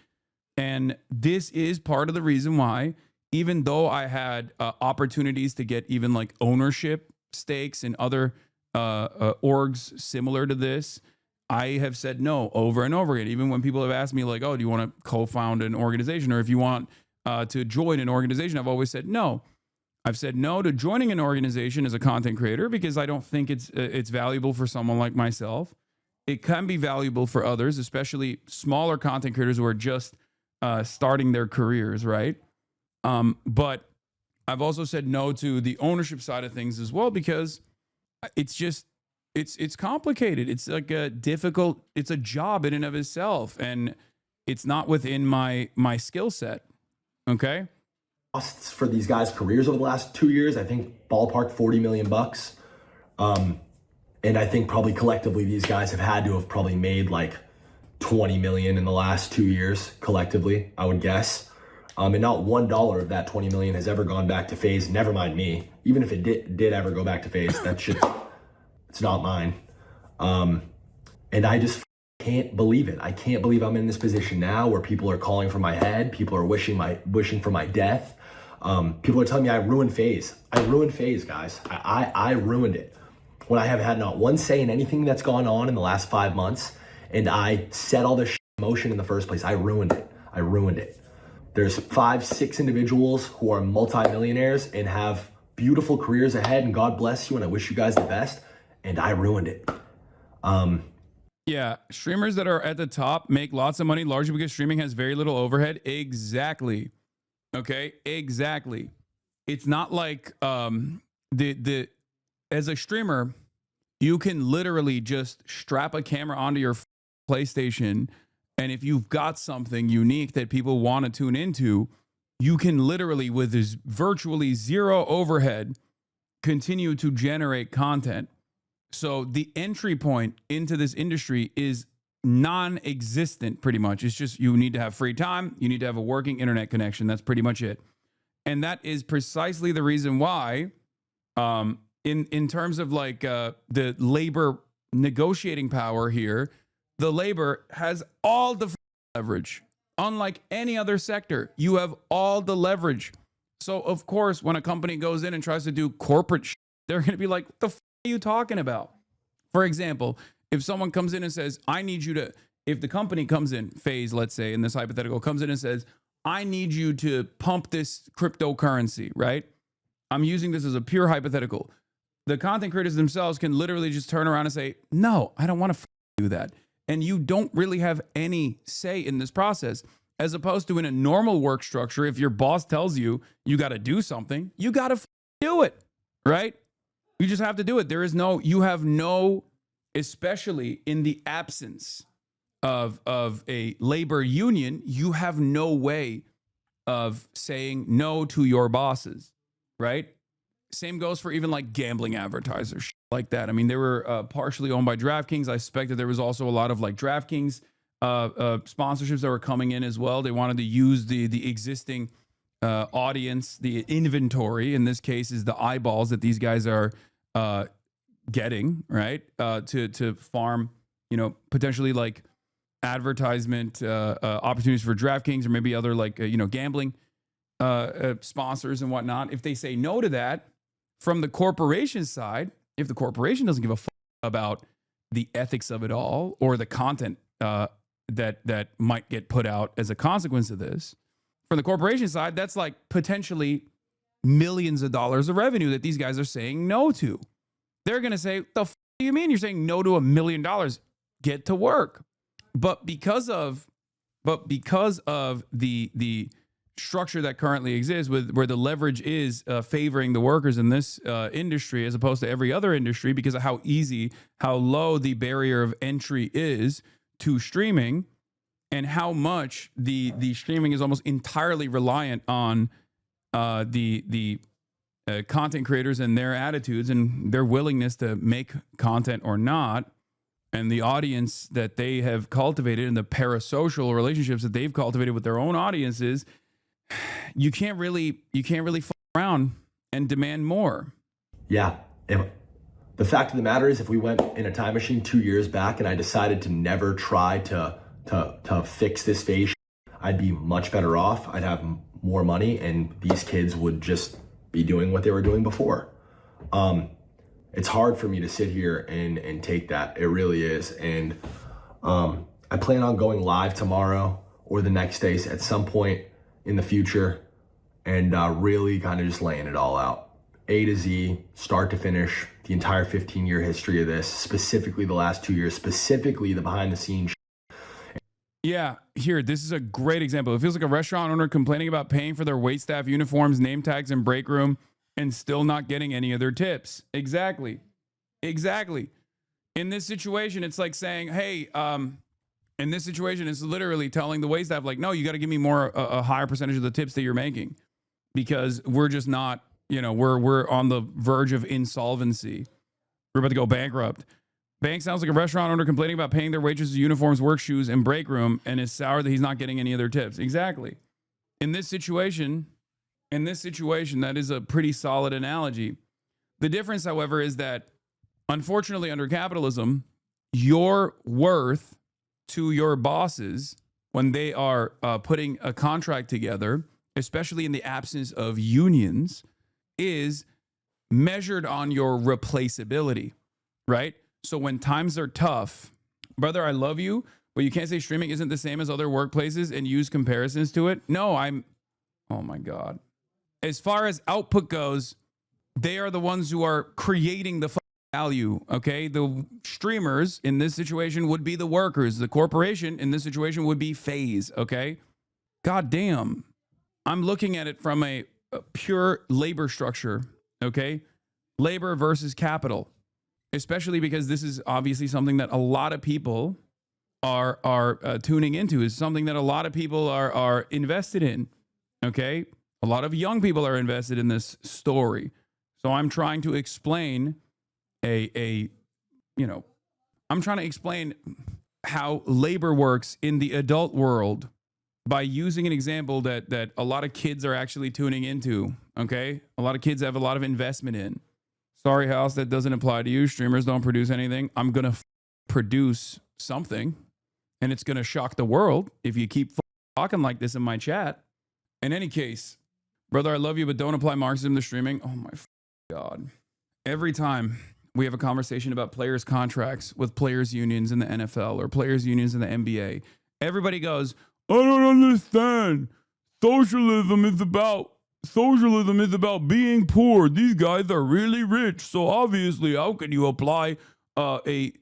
And this is part of the reason why, even though I had opportunities to get even like ownership stakes in other orgs similar to this, I have said no over and over again. Even when people have asked me like, oh, do you want to co-found an organization? Or if you want to join an organization, I've always said no. I've said no to joining an organization as a content creator because I don't think it's valuable for someone like myself. It can be valuable for others, especially smaller content creators who are just starting their careers, right? But I've also said no to the ownership side of things as well because it's just it's complicated. It's like a difficult. It's a job in and of itself, and it's not within my skill set. Okay. Costs for these guys' careers over the last 2 years, I think ballpark $40 million. And I think probably collectively these guys have had to have probably made like 20 million in the last 2 years collectively, I would guess. And not $1 of that 20 million has ever gone back to FaZe. Never mind me. Even if it did ever go back to FaZe, that shit, it's not mine. And I just can't believe it. I can't believe I'm in this position now where people are calling for my head. People are wishing for my death. People are telling me I ruined FaZe. I ruined FaZe, guys. I ruined it. When I have had not one say in anything that's gone on in the last 5 months, and I set all this shit in motion in the first place. I ruined it. I ruined it. There's 5, 6 individuals who are multimillionaires and have beautiful careers ahead, and God bless you, and I wish you guys the best, and I ruined it. Yeah, streamers that are at the top make lots of money largely because streaming has very little overhead. Exactly. Okay, exactly. It's not like as a streamer, you can literally just strap a camera onto your PlayStation, and if you've got something unique that people want to tune into, you can literally, with this virtually zero overhead, continue to generate content. So the entry point into this industry is non-existent pretty much. It's just you need to have free time. You need to have a working internet connection. That's pretty much it. And that is precisely the reason why in terms of like the labor negotiating power here, the labor has all the leverage. Unlike any other sector, you have all the leverage. So of course, when a company goes in and tries to do corporate they're going to be like, the are you talking about? For example, if someone comes in and says, I need you to, if the company comes in, FaZe, let's say, in this hypothetical, comes in and says, I need you to pump this cryptocurrency, right? I'm using this as a pure hypothetical. The content creators themselves can literally just turn around and say, no, I don't want to do that. And you don't really have any say in this process. As opposed to in a normal work structure, if your boss tells you you got to do something, you got to do it, right? You just have to do it. There is no, you have no, especially in the absence of a labor union, you have no way of saying no to your bosses, right? Same goes for even like gambling advertisers like that. I mean, they were partially owned by DraftKings. I suspect that there was also a lot of like DraftKings sponsorships that were coming in as well. They wanted to use the existing audience, the inventory, in this case is the eyeballs that these guys are getting, right? To farm, you know, potentially like advertisement opportunities for DraftKings or maybe other like, you know, gambling sponsors and whatnot. If they say no to that from the corporation side, if the corporation doesn't give a fuck about the ethics of it all or the content that might get put out as a consequence of this, from the corporation side, that's like potentially millions of dollars of revenue that these guys are saying no to. They're going to say, the f do you mean you're saying no to $1 million? Get to work. But because of the structure that currently exists with where the leverage is favoring the workers in this industry as opposed to every other industry because of how low the barrier of entry is to streaming and how much the streaming is almost entirely reliant on the content creators and their attitudes and their willingness to make content or not. and the audience that they have cultivated and the parasocial relationships that they've cultivated with their own audiences, you can't really f around and demand more. Yeah. The fact of the matter is, if we went in a time machine 2 years back and I decided to never try to fix this FaZe, I'd be much better off. I'd have more money, and these kids would just be doing what they were doing before. It's hard for me to sit here and take that. It really is. And I plan on going live tomorrow or the next day at some point in the future and really kind of just laying it all out. A to Z, start to finish, the entire 15-year history of this, specifically the last 2 years, specifically the behind the scenes. Yeah, here, this is a great example. It feels like a restaurant owner complaining about paying for their waitstaff uniforms, name tags, and break room and still not getting any of their tips. Exactly. In this situation, it's like saying, hey, in this situation, it's literally telling the waitstaff, like, no, you got to give me more, a higher percentage of the tips that you're making, because we're just not, we're on the verge of insolvency. We're about to go bankrupt. Bank sounds like a restaurant owner complaining about paying their waitresses uniforms, work shoes, and break room, and is sour that he's not getting any of their tips. Exactly. In this situation, that is a pretty solid analogy. The difference, however, is that unfortunately under capitalism, your worth to your bosses when they are putting a contract together, especially in the absence of unions, is measured on your replaceability, right? So when times are tough, brother, I love you, but you can't say streaming isn't the same as other workplaces and use comparisons to it. No, oh my God. As far as output goes, they are the ones who are creating the value, okay? The streamers in this situation would be the workers. The corporation in this situation would be FaZe, okay? God damn. I'm looking at it from a pure labor structure, okay? Labor versus capital, especially because this is obviously something that a lot of people are tuning into, is something that a lot of people are invested in, okay? A lot of young people are invested in this story. So I'm trying to explain I'm trying to explain how labor works in the adult world by using an example that a lot of kids are actually tuning into, okay? A lot of kids have a lot of investment in. Sorry, House, that doesn't apply to you. Streamers don't produce anything. I'm going to produce something, and it's going to shock the world if you keep talking like this in my chat. In any case, brother, I love you, but don't apply Marxism to streaming. Oh, my God. Every time we have a conversation about players' contracts with players' unions in the NFL or players' unions in the NBA, everybody goes, I don't understand. Socialism is about being poor. These guys are really rich. So obviously, how can you apply a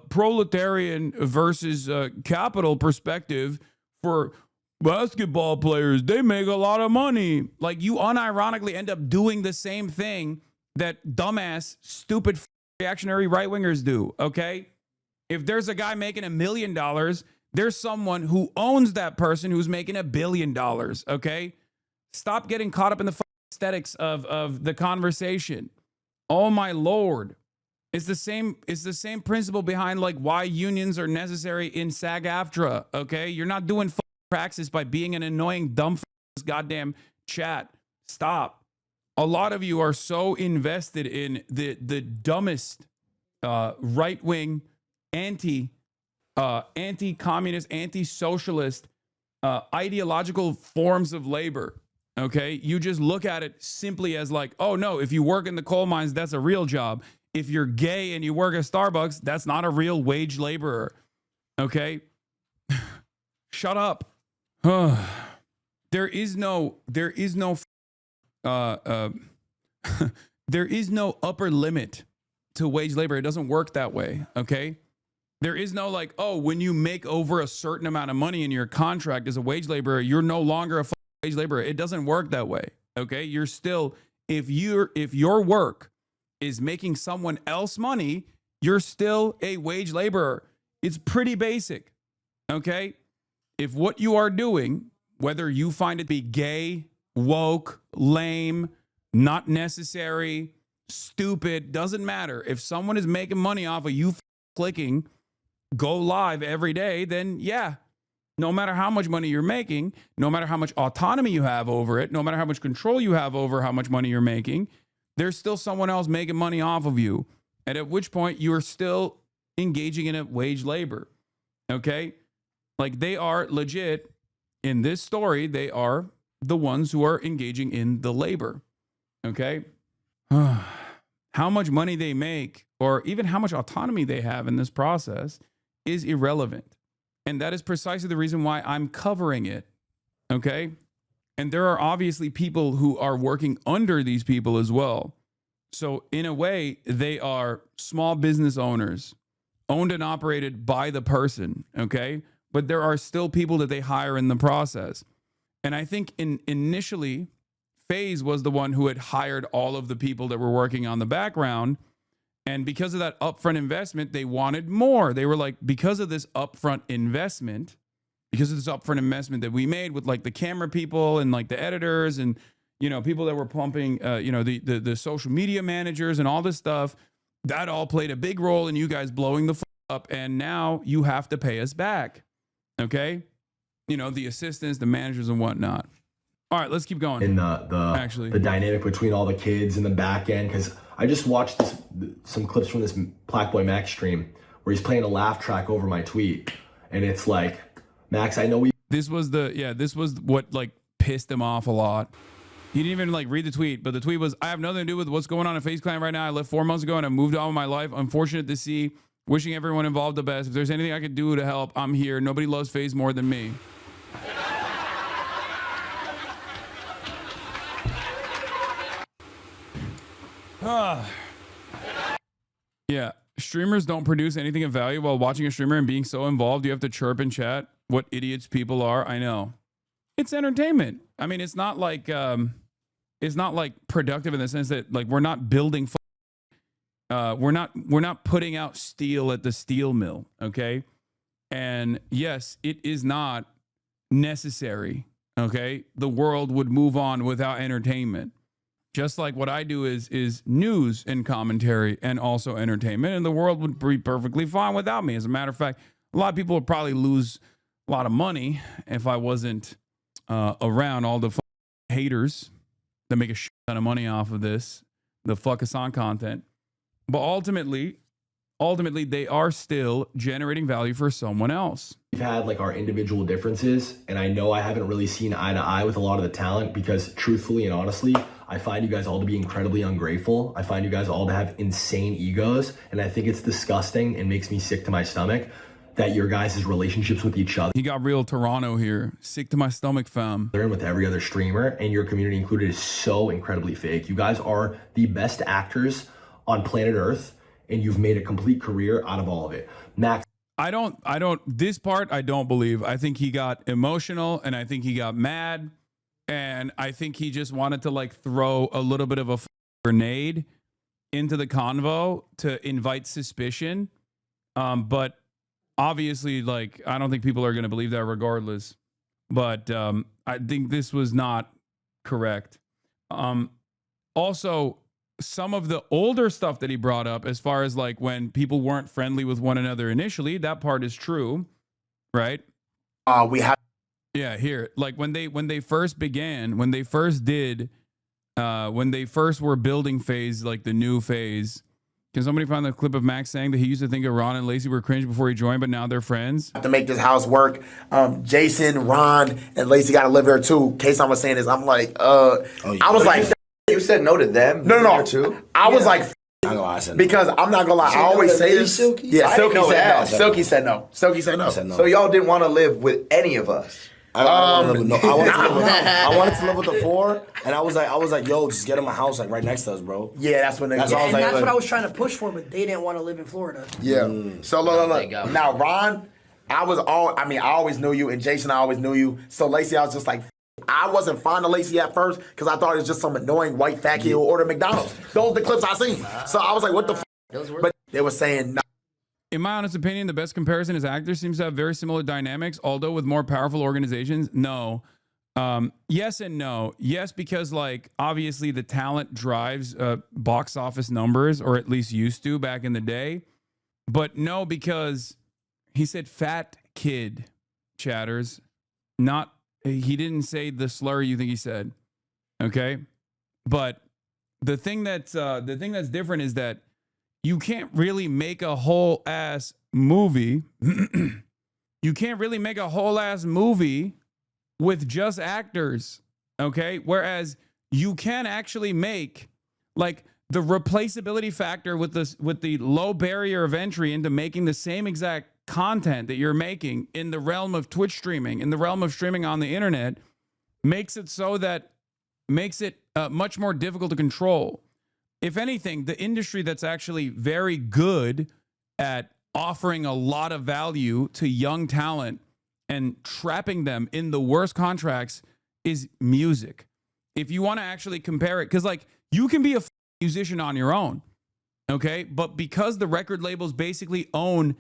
proletarian versus capital perspective for basketball players? They make a lot of money. Like, you unironically end up doing the same thing that dumbass, stupid, reactionary right-wingers do, okay? If there's a guy making $1 million, there's someone who owns that person who's making $1 billion, okay? Stop getting caught up in the aesthetics of the conversation. Oh my Lord. It's the same principle behind like why unions are necessary in SAG-AFTRA, okay? You're not doing praxis by being an annoying dumb goddamn chat. Stop. A lot of you are so invested in the dumbest right-wing anti-communist, anti-socialist ideological forms of labor. Okay, you just look at it simply as like, oh no, if you work in the coal mines, that's a real job. If you're gay and you work at Starbucks, that's not a real wage laborer. Okay, shut up. There is no there is no upper limit to wage labor. It doesn't work that way. Okay. There is no like, oh, when you make over a certain amount of money in your contract as a wage laborer, you're no longer a wage laborer. It doesn't work that way. Okay. You're still, if your work is making someone else money, you're still a wage laborer. It's pretty basic. Okay. If what you are doing, whether you find it to be gay, woke, lame, not necessary, stupid, doesn't matter. If someone is making money off of you clicking go live every day, then yeah, no matter how much money you're making, no matter how much autonomy you have over it, no matter how much control you have over how much money you're making, there's still someone else making money off of you. And at which point you are still engaging in a wage labor. Okay? Like they are legit in this story, they are the ones who are engaging in the labor. Okay? How much money they make or even how much autonomy they have in this process is irrelevant. And that is precisely the reason why I'm covering it. Okay? And there are obviously people who are working under these people as well. So in a way, they are small business owners, owned and operated by the person. Okay? But there are still people that they hire in the process. And I think initially, FaZe was the one who had hired all of the people that were working on the background. And because of that upfront investment, they wanted more. They were like, because of this upfront investment, that we made with like the camera people and like the editors and, you know, people that were pumping, the social media managers and all this stuff, that all played a big role in you guys blowing the up. And now you have to pay us back. Okay. You know, the assistants, the managers and whatnot. All right, let's keep going. And the dynamic between all the kids in the back end, because I just watched some clips from this Black Boy Max stream where he's playing a laugh track over my tweet, and it's like, Max, I know we. This was what like pissed him off a lot. He didn't even like read the tweet, but the tweet was, I have nothing to do with what's going on in FaZe Clan right now. I left 4 months ago and I moved on with my life. Unfortunate to see. Wishing everyone involved the best. If there's anything I could do to help, I'm here. Nobody loves FaZe more than me. Yeah, streamers don't produce anything of value while watching a streamer and being so involved. You have to chirp and chat. What idiots people are. I know. It's entertainment. I mean, it's not like productive in the sense that like we're not building. We're not putting out steel at the steel mill. Okay, and yes, it is not necessary. Okay, the world would move on without entertainment. Just like what I do is news and commentary and also entertainment, and the world would be perfectly fine without me. As a matter of fact, a lot of people would probably lose a lot of money if I wasn't around all the haters that make a shit ton of money off of this, the fuck Hasan content. But ultimately, they are still generating value for someone else. We've had like our individual differences, and I know I haven't really seen eye to eye with a lot of the talent because truthfully and honestly, I find you guys all to be incredibly ungrateful. I find you guys all to have insane egos, and I think it's disgusting and makes me sick to my stomach that your guys' relationships with each other. He got real Toronto here. Sick to my stomach, fam. And with every other streamer, and your community included, is so incredibly fake. You guys are the best actors on planet Earth, and you've made a complete career out of all of it. Max. This part I don't believe. I think he got emotional and I think he got mad and I think he just wanted to like throw a little bit of a grenade into the convo to invite suspicion. But obviously, like, I don't think people are going to believe that regardless. But I think this was not correct. Also, some of the older stuff that he brought up, as far as like when people weren't friendly with one another initially, that part is true, right? Here, like when they first began, when they first were building FaZe, like the new FaZe. Can somebody find the clip of Max saying that he used to think of Ron and Lacey were cringe before he joined, but now they're friends? To make this house work, Jason, Ron, and Lacey got to live here too. Case I was saying this, I'm like, I was like. You said no to them? No. Too? I was like, because I'm not gonna lie, I always say this. Silky? Yeah, Silky said no. Silky said no. Silky said no. So y'all didn't want to live with any of us? I wanted to live with the four, and I was like, yo, just get in my house, like right next to us, bro. Yeah, that's when they. That's what I was trying to push for, but they didn't want to live in Florida. Yeah. So look. Now Ron, I always knew you, and Jason, I always knew you. So Lacey, I was just like. I wasn't fond of Lacey at first because I thought it was just some annoying white fat kid who ordered McDonald's. Those are the clips I seen. So I was like, what the f***? But they were saying no. In my honest opinion, the best comparison is actors seems to have very similar dynamics, although with more powerful organizations. No. Yes and no. Yes, because like obviously the talent drives box office numbers, or at least used to back in the day. But no, because he said fat kid, chatters. Not, he didn't say the slur you think he said. Okay? But the thing that's different is that you can't really make a whole ass movie. You can't really make a whole ass movie with just actors. Okay? Whereas you can actually make like the replaceability factor with the low barrier of entry into making the same exact content that you're making in the realm of Twitch streaming, in the realm of streaming on the internet, makes it much more difficult to control. If anything, the industry that's actually very good at offering a lot of value to young talent and trapping them in the worst contracts is music. If you want to actually compare it, because like you can be a musician on your own, okay? But because the record labels basically own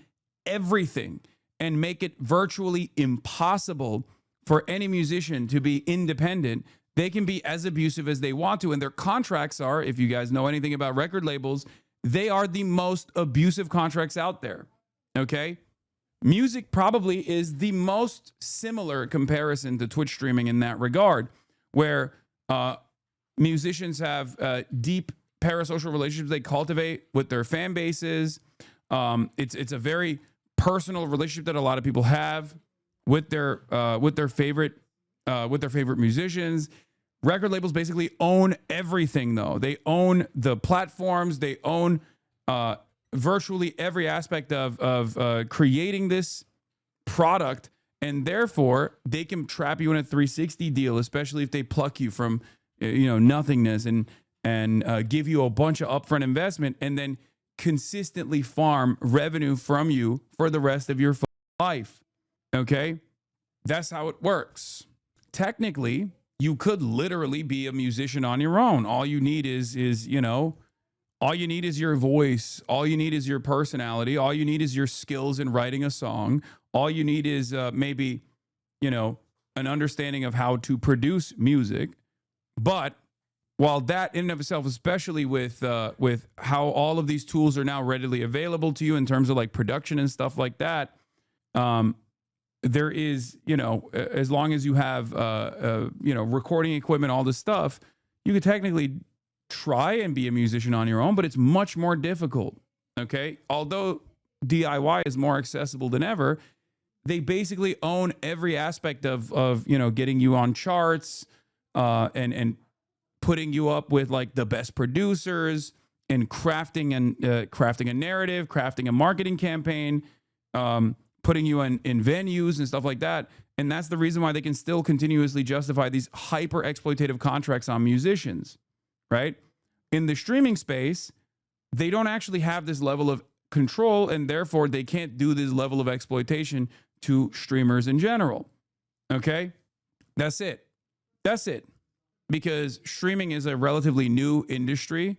everything and make it virtually impossible for any musician to be independent, they can be as abusive as they want to. And their contracts are, if you guys know anything about record labels, they are the most abusive contracts out there, okay? Music probably is the most similar comparison to Twitch streaming in that regard, where musicians have deep parasocial relationships they cultivate with their fan bases. It's a very personal relationship that a lot of people have with their favorite musicians. Record labels basically own everything, though. They own the platforms. They own virtually every aspect of creating this product, and therefore they can trap you in a 360 deal, especially if they pluck you from nothingness and give you a bunch of upfront investment and then consistently farm revenue from you for the rest of your life. Okay? That's how it works. Technically, you could literally be a musician on your own. All you need is all you need is your voice. All you need is your personality. All you need is your skills in writing a song. All you need is maybe, an understanding of how to produce music. But while that in and of itself, especially with how all of these tools are now readily available to you in terms of like production and stuff like that, there is, as long as you have, recording equipment, all this stuff, you could technically try and be a musician on your own, but it's much more difficult. Okay. Although DIY is more accessible than ever, they basically own every aspect of getting you on charts, and putting you up with like the best producers and crafting a narrative, crafting a marketing campaign, putting you in venues and stuff like that. And that's the reason why they can still continuously justify these hyper exploitative contracts on musicians, right? In the streaming space, they don't actually have this level of control, and therefore they can't do this level of exploitation to streamers in general. Okay? That's it. Because streaming is a relatively new industry,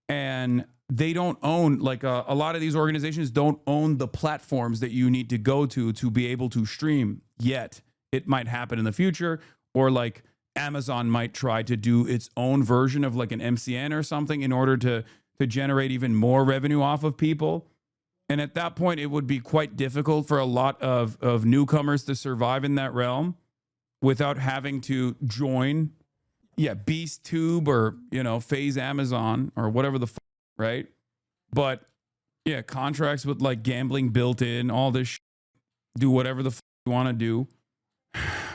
and they don't own, like a lot of these organizations don't own the platforms that you need to go to be able to stream yet. It might happen in the future, or like Amazon might try to do its own version of like an MCN or something in order to generate even more revenue off of people. And at that point, it would be quite difficult for a lot of newcomers to survive in that realm without having to join BeastTube or, FaZe Amazon or whatever the right? But yeah, contracts with like gambling built in, all this do whatever the you want to do.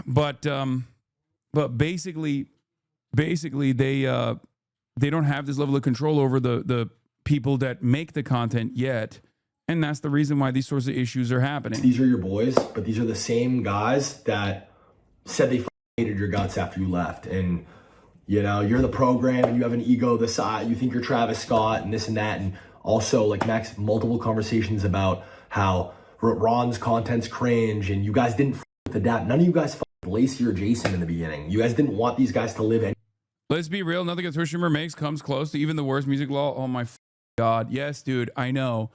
But basically they don't have this level of control over the people that make the content yet. And that's the reason why these sorts of issues are happening. These are your boys, but these are the same guys that said they hated your guts after you left. And you're the program and you have an ego this size. You think you're Travis Scott and this and that. And also, like Max, multiple conversations about how Ron's content's cringe and you guys didn't adapt. None of you guys Lacey or Jason in the beginning. You guys didn't want these guys to live. Let's be real. Nothing a Twitch streamer makes comes close to even the worst music law. Oh my God. Yes, dude. I know.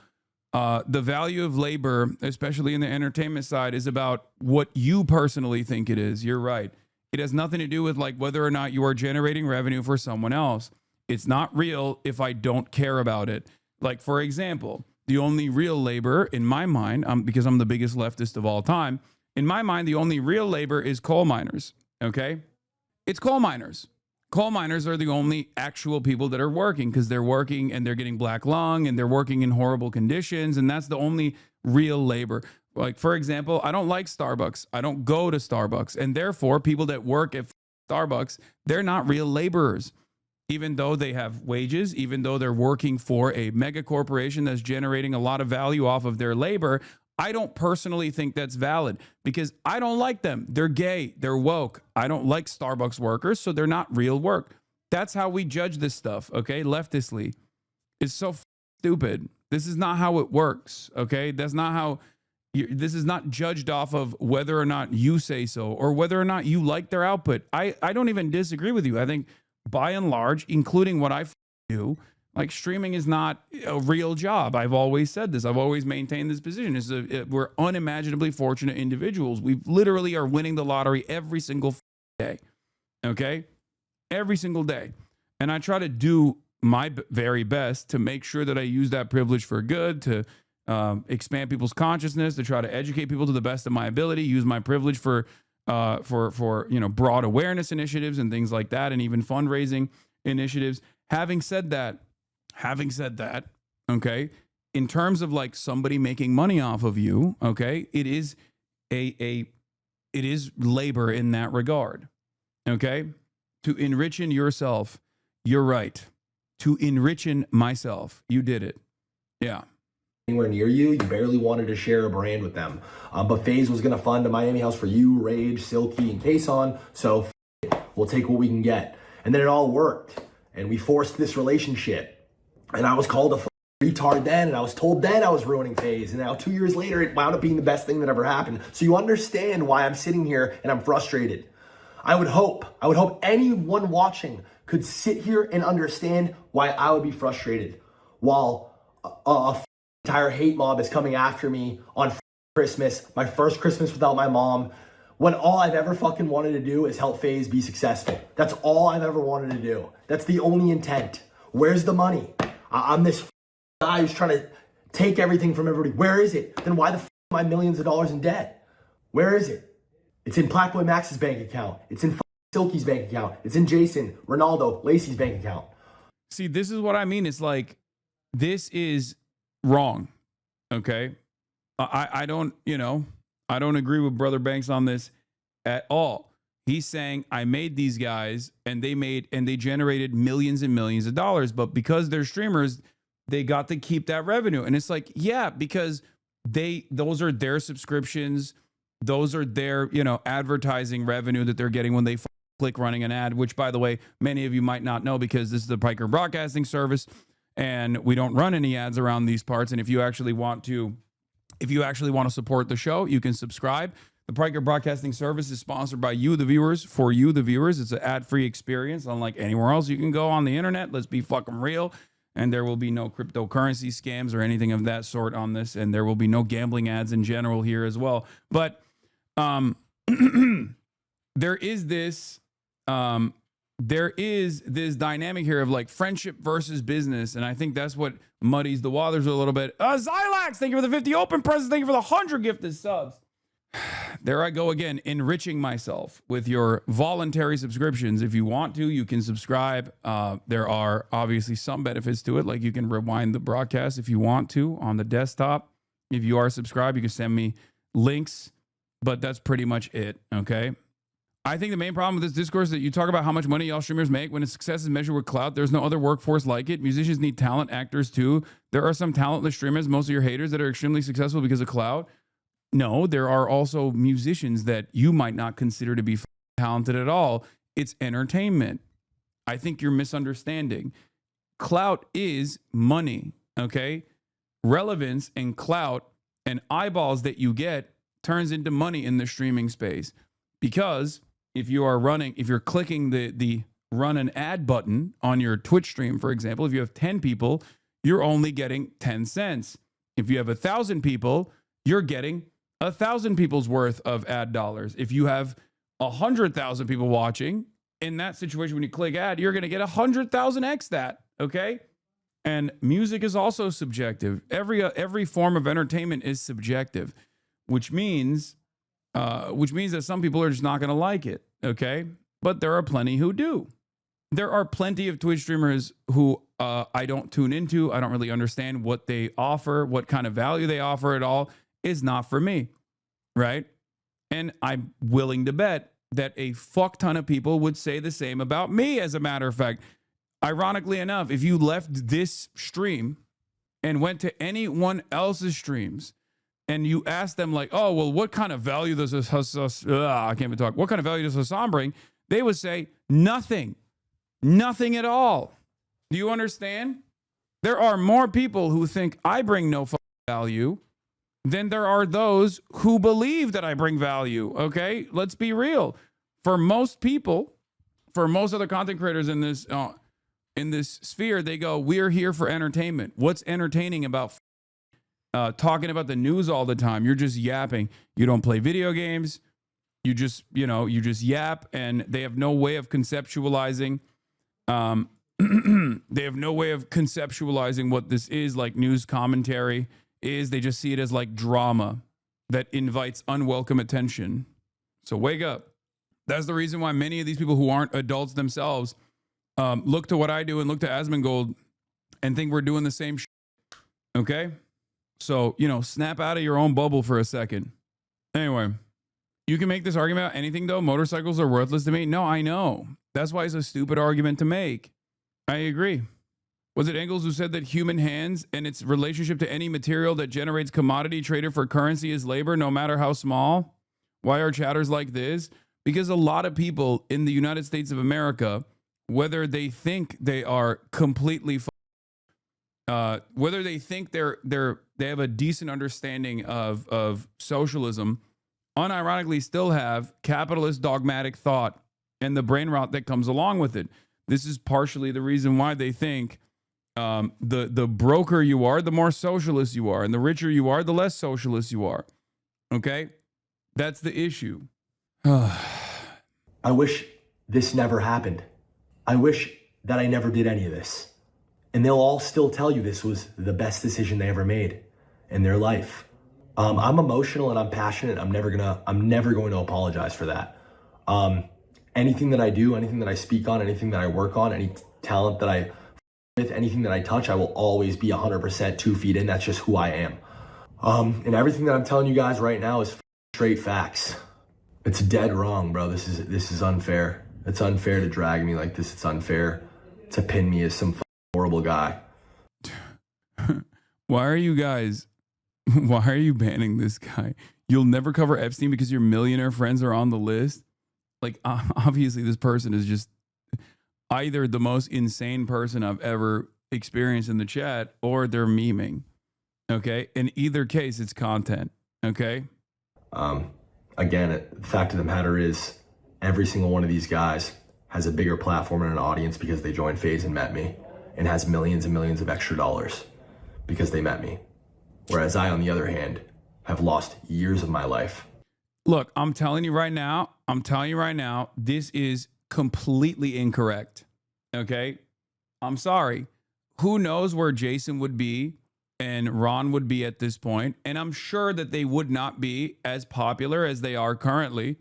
The value of labor, especially in the entertainment side, is about what you personally think it is. You're right. It has nothing to do with like whether or not you are generating revenue for someone else. It's not real if I don't care about it. Like, for example, the only real labor in my mind, because I'm the biggest leftist of all time, in my mind, the only real labor is coal miners. Okay. It's coal miners. Coal miners are the only actual people that are working because they're working and they're getting black lung and they're working in horrible conditions. And that's the only real labor. Like, for example, I don't like Starbucks. I don't go to Starbucks. And therefore, people that work at Starbucks, they're not real laborers. Even though they have wages, even though they're working for a mega corporation that's generating a lot of value off of their labor, I don't personally think that's valid because I don't like them. They're gay. They're woke. I don't like Starbucks workers, so they're not real work. That's how we judge this stuff, okay? Leftistly. It's so stupid. This is not how it works, okay? That's not how... This is not judged off of whether or not you say so or whether or not you like their output. I don't even disagree with you. I think by and large, including what I do, like streaming is not a real job. I've always said this. I've always maintained this position. We're unimaginably fortunate individuals. We literally are winning the lottery every single day. Okay? Every single day. And I try to do my very best to make sure that I use that privilege for good, to expand people's consciousness, to try to educate people to the best of my ability, use my privilege for broad awareness initiatives and things like that, and even fundraising initiatives. Having said that, okay, in terms of like somebody making money off of you, okay, it is it is labor in that regard. Okay, to enrichen yourself, you're right. To enrichen myself, you did it. Yeah. Anywhere near you, you barely wanted to share a brand with them. But FaZe was going to fund a Miami house for you, Rage, Silky, and Kason, so we'll take what we can get. And then it all worked, and we forced this relationship. And I was called a retard then, and I was told then I was ruining FaZe, and now 2 years later, it wound up being the best thing that ever happened. So you understand why I'm sitting here and I'm frustrated. I would hope anyone watching could sit here and understand why I would be frustrated while a entire hate mob is coming after me on Christmas, my first Christmas without my mom, when all I've ever fucking wanted to do is help FaZe be successful. That's all I've ever wanted to do. That's the only intent. Where's the money? I'm this guy who's trying to take everything from everybody. Where is it? Then why the f am I millions of dollars in debt? Where is it? It's in Blackboy Max's bank account. It's in Silky's bank account. It's in Jason, Ronaldo, Lacey's bank account. See, this is what I mean. It's like, this is wrong. Okay. I don't agree with Brother Banks on this at all. He's saying I made these guys and they generated millions and millions of dollars, but because they're streamers, they got to keep that revenue. And it's like, yeah, because those are their subscriptions. Those are their, advertising revenue that they're getting when they click running an ad, which, by the way, many of you might not know because this is the Piker Broadcasting Service. And we don't run any ads around these parts. And if you actually want to support the show, you can subscribe. The Piker Broadcasting Service is sponsored by you, the viewers, for you, the viewers. It's an ad-free experience, unlike anywhere else you can go on the internet. Let's be fucking real. And there will be no cryptocurrency scams or anything of that sort on this. And there will be no gambling ads in general here as well. But there is this dynamic here of like friendship versus business. And I think that's what muddies the waters a little bit. Zylax, thank you for the 50 open presents. Thank you for the 100 gifted subs. There I go again, enriching myself with your voluntary subscriptions. If you want to, you can subscribe. There are obviously some benefits to it. Like you can rewind the broadcast if you want to on the desktop. If you are subscribed, you can send me links, but that's pretty much it. Okay. I think the main problem with this discourse is that you talk about how much money y'all streamers make. When its success is measured with clout, there's no other workforce like it. Musicians need talent, actors too. There are some talentless streamers, most of your haters, that are extremely successful because of clout. No, there are also musicians that you might not consider to be talented at all. It's entertainment. I think you're misunderstanding. Clout is money, okay? Relevance and clout and eyeballs that you get turns into money in the streaming space. Because if you're clicking the run an ad button on your Twitch stream, for example, if you have 10 people, you're only getting 10 cents. If you have 1,000 people, you're getting 1,000 people's worth of ad dollars. If you have 100,000 people watching, in that situation, when you click ad, you're going to get 100,000x that. Okay. And music is also subjective. Every form of entertainment is subjective, which means that some people are just not going to like it. Okay, but there are plenty who do. There are plenty of Twitch streamers who I don't tune into. I don't really understand what they offer, what kind of value they offer at all. Is not for me, right? And I'm willing to bet that a fuck ton of people would say the same about me, as a matter of fact. Ironically enough, if you left this stream and went to anyone else's streams and you asked them like, oh, well, what kind of value does this, I can't even talk. What kind of value does Hasan bring? They would say nothing, nothing at all. Do you understand? There are more people who think I bring no value than there are those who believe that I bring value. Okay, let's be real. For most people, for most other content creators in this sphere, they go, we're here for entertainment. What's entertaining about talking about the news all the time? You're just yapping. You don't play video games. You just yap, and they have no way of conceptualizing. They have no way of conceptualizing what this is, like news commentary is. They just see it as like drama that invites unwelcome attention. So wake up. That's the reason why many of these people who aren't adults themselves look to what I do and look to Asmongold and think we're doing the same shit. Okay? So, snap out of your own bubble for a second. Anyway, you can make this argument about anything, though. Motorcycles are worthless to me. No, I know. That's why it's a stupid argument to make. I agree. Was it Engels who said that human hands and its relationship to any material that generates commodity traded for currency is labor, no matter how small? Why are chatters like this? Because a lot of people in the United States of America, whether they think they are completely, whether they think they have a decent understanding of socialism, unironically still have capitalist dogmatic thought and the brain rot that comes along with it. This is partially the reason why they think the broker you are, the more socialist you are, and the richer you are, the less socialist you are. Okay? That's the issue. I wish this never happened. I wish that I never did any of this. And they'll all still tell you this was the best decision they ever made in their life. I'm emotional and I'm passionate. I'm never going to apologize for that. Anything that I do, anything that I speak on, anything that I work on, any talent that I with, anything that I touch, I will always be 100% 2 feet in. That's just who I am. And everything that I'm telling you guys right now is straight facts. It's dead wrong, bro. This is unfair. It's unfair to drag me like this. It's unfair to pin me as some horrible guy. Why are you banning this guy? You'll never cover Epstein because your millionaire friends are on the list? Like, obviously, this person is just either the most insane person I've ever experienced in the chat, or they're memeing. Okay? In either case, it's content. Okay? Again, the fact of the matter is, every single one of these guys has a bigger platform and an audience because they joined FaZe and met me, and has millions and millions of extra dollars because they met me. Whereas I, on the other hand, have lost years of my life. Look, I'm telling you right now, this is completely incorrect. Okay? I'm sorry. Who knows where Jason would be and Ron would be at this point, and I'm sure that they would not be as popular as they are currently.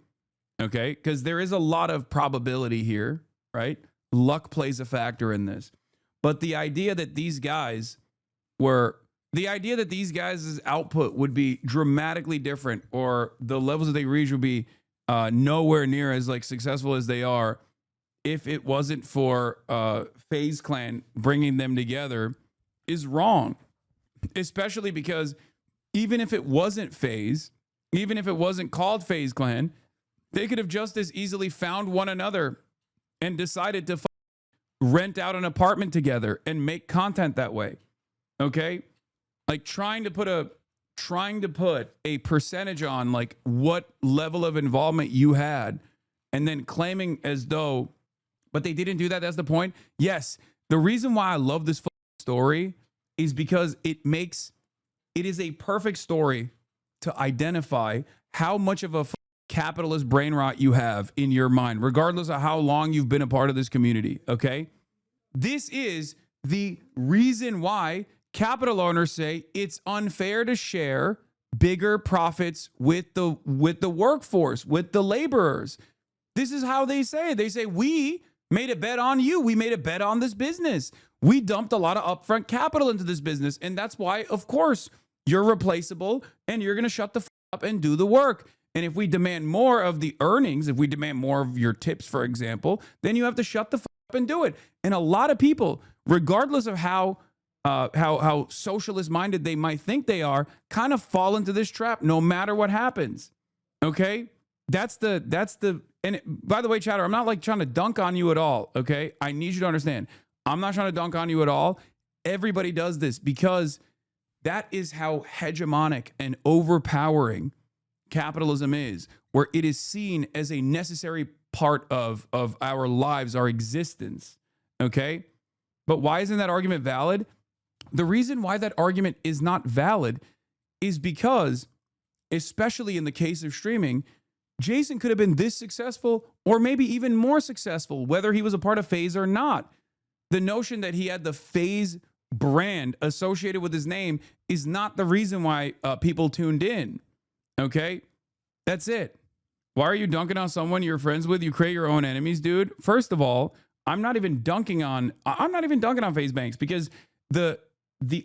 Okay? Because there is a lot of probability here, right? Luck plays a factor in this. But the idea that these guys' output would be dramatically different, or the levels that they reach would be nowhere near as like successful as they are, if it wasn't for FaZe Clan bringing them together, is wrong. Especially because even if it wasn't FaZe, even if it wasn't called FaZe Clan, they could have just as easily found one another and decided to rent out an apartment together and make content that way. Okay? Like trying to put a percentage on like what level of involvement you had, and then claiming as though, but they didn't do that. That's the point. Yes. The reason why I love this story is because it is a perfect story to identify how much of a capitalist brain rot you have in your mind, regardless of how long you've been a part of this community. Okay. This is the reason why capital owners say it's unfair to share bigger profits with the workforce, with the laborers. This is how they say it. They say, we made a bet on you. We made a bet on this business. We dumped a lot of upfront capital into this business. And that's why, of course, you're replaceable and you're going to shut the up and do the work. And if we demand more of the earnings, if we demand more of your tips, for example, then you have to shut the up and do it. And a lot of people, regardless of how socialist minded they might think they are, kind of fall into this trap no matter what happens. Okay? That's the and by the way, chatter, I'm not like trying to dunk on you at all. Okay? I need you to understand. I'm not trying to dunk on you at all. Everybody does this because that is how hegemonic and overpowering capitalism is, where it is seen as a necessary part of our lives, our existence. Okay? But why isn't that argument valid? The reason why that argument is not valid is because, especially in the case of streaming, Jason could have been this successful or maybe even more successful, whether he was a part of FaZe or not. The notion that he had the FaZe brand associated with his name is not the reason why people tuned in. Okay? That's it. Why are you dunking on someone you're friends with? You create your own enemies, dude. First of all, I'm not even dunking on FaZe Banks, because the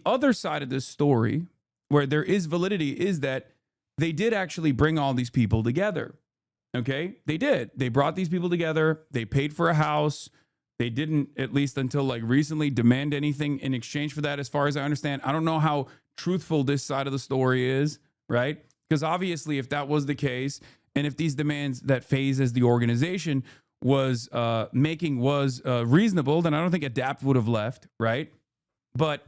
other side of this story where there is validity is that they did actually bring all these people together. Okay? They did. They brought these people together. They paid for a house. They didn't, at least until like recently, demand anything in exchange for that, as far as I understand. I don't know how truthful this side of the story is, right? Because obviously, if that was the case, and if these demands that FaZe as the organization was making was reasonable, then I don't think Adapt would have left, right? But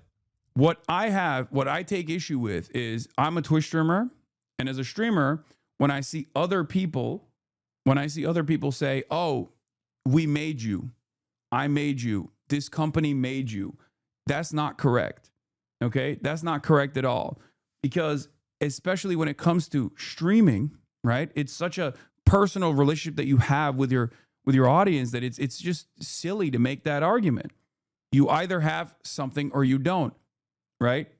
what I take issue with is, I'm a Twitch streamer, and as a streamer, when I see other people say, "Oh, we made you. I made you. This company made you." That's not correct. Okay? That's not correct at all. Because especially when it comes to streaming, right? It's such a personal relationship that you have with your audience that it's just silly to make that argument. You either have something or you don't, right?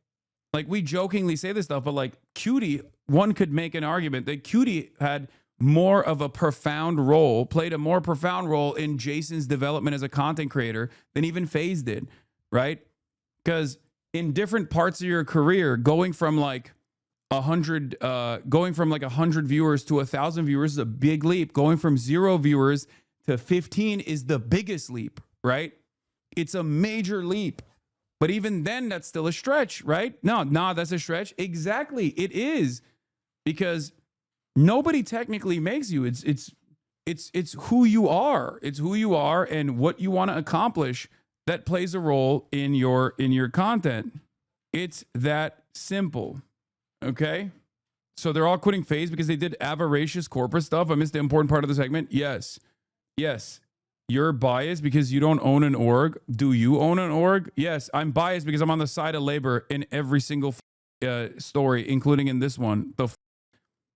Like, we jokingly say this stuff, but like Cutie, one could make an argument that Cutie had more of a profound role, played a more profound role in Jason's development as a content creator than even FaZe did, right? Because in different parts of your career, going from like 100 viewers to 1,000 viewers is a big leap. Going from 0 viewers to 15 is the biggest leap, right? It's a major leap. But even then, that's still a stretch, right? No, that's a stretch. Exactly, it is, because nobody technically makes you. It's who you are. It's who you are and what you want to accomplish that plays a role in your content. It's that simple. Okay? So they're all quitting FaZe because they did avaricious corporate stuff. I missed the important part of the segment. Yes. You're biased because you don't own an org. Do you own an org? Yes, I'm biased because I'm on the side of labor in every single story, including in this one.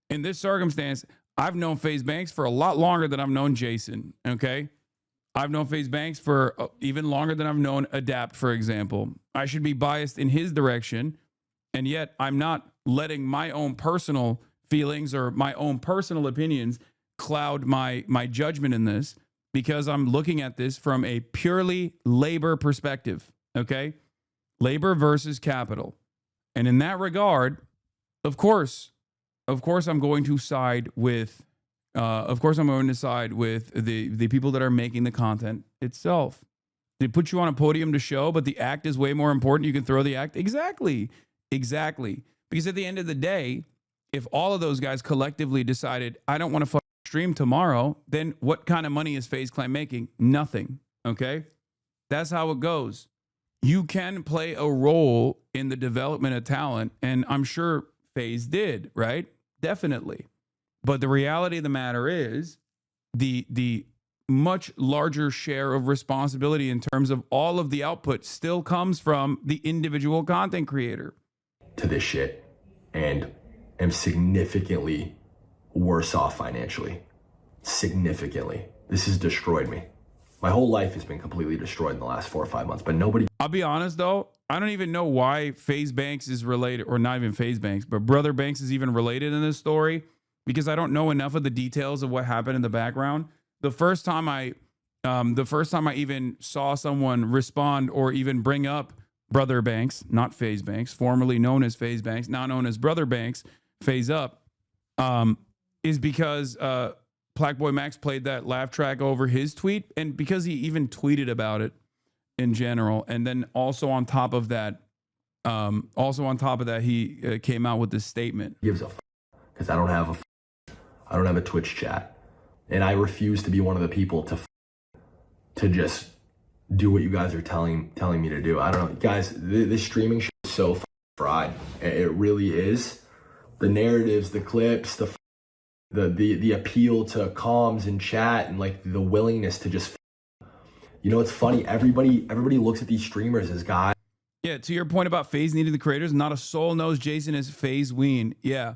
In this circumstance, I've known FaZe Banks for a lot longer than I've known Jason, okay? I've known FaZe Banks for even longer than I've known Adapt, for example. I should be biased in his direction, and yet I'm not letting my own personal feelings or my own personal opinions cloud my judgment in this, because I'm looking at this from a purely labor perspective, okay? Labor versus capital. And in that regard, of course I'm going to side with the people that are making the content itself. They put you on a podium to show, but the act is way more important. You can throw the act. Exactly. Because at the end of the day, if all of those guys collectively decided, I don't want to stream tomorrow, then what kind of money is FaZe Clan making? Nothing. Okay? That's how it goes. You can play a role in the development of talent, and I'm sure FaZe did, right? Definitely. But the reality of the matter is the much larger share of responsibility in terms of all of the output still comes from the individual content creator. To this shit, and am significantly worse off financially. Significantly. This has destroyed me. My whole life has been completely destroyed in the last 4 or 5 months, but nobody. I'll be honest though, I don't even know why FaZe Banks is related, or not even FaZe Banks, but Brother Banks is even related in this story, because I don't know enough of the details of what happened in the background. The first time I even saw someone respond or even bring up Brother Banks, not FaZe Banks, formerly known as FaZe Banks, now known as Brother Banks, FaZe Up, is because Blackboy Max played that laugh track over his tweet, and because he even tweeted about it in general. And then also on top of that, he came out with this statement. Gives a because I don't have a Twitch chat, and I refuse to be one of the people to just do what you guys are telling me to do. I don't know, guys. This streaming shit is so fried. It really is. The narratives, the clips, the appeal to comms and chat, and like the willingness to just, you know, it's funny. Everybody looks at these streamers as guys. Yeah, to your point about FaZe needing the creators, not a soul knows Jason is FaZe Ween. Yeah.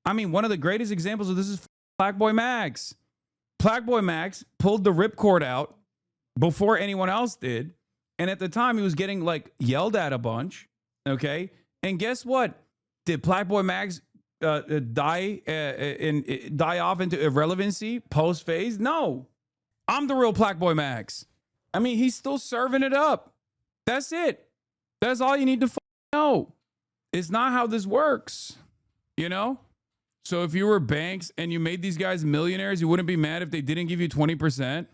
I mean, one of the greatest examples of this is Blackboy Max. Blackboy Max pulled the ripcord out before anyone else did. And at the time, he was getting like yelled at a bunch. Okay. And guess what? Did Blackboy Max die off into irrelevancy post FaZe? No. I'm the real Blackboy Max. I mean, he's still serving it up. That's it. That's all you need to know. It's not how this works, you know? So if you were Banks and you made these guys millionaires, you wouldn't be mad if they didn't give you 20%?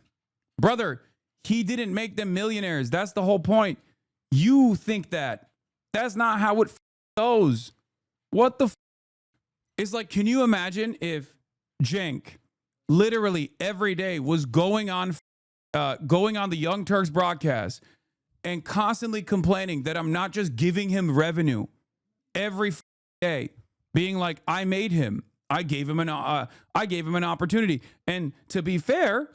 Brother, he didn't make them millionaires. That's the whole point. You think that. That's not how it goes. What the It's like, can you imagine if Cenk literally every day was going on the Young Turks broadcast and constantly complaining that I'm not just giving him revenue every day, being like, I made him, I gave him an opportunity. And to be fair,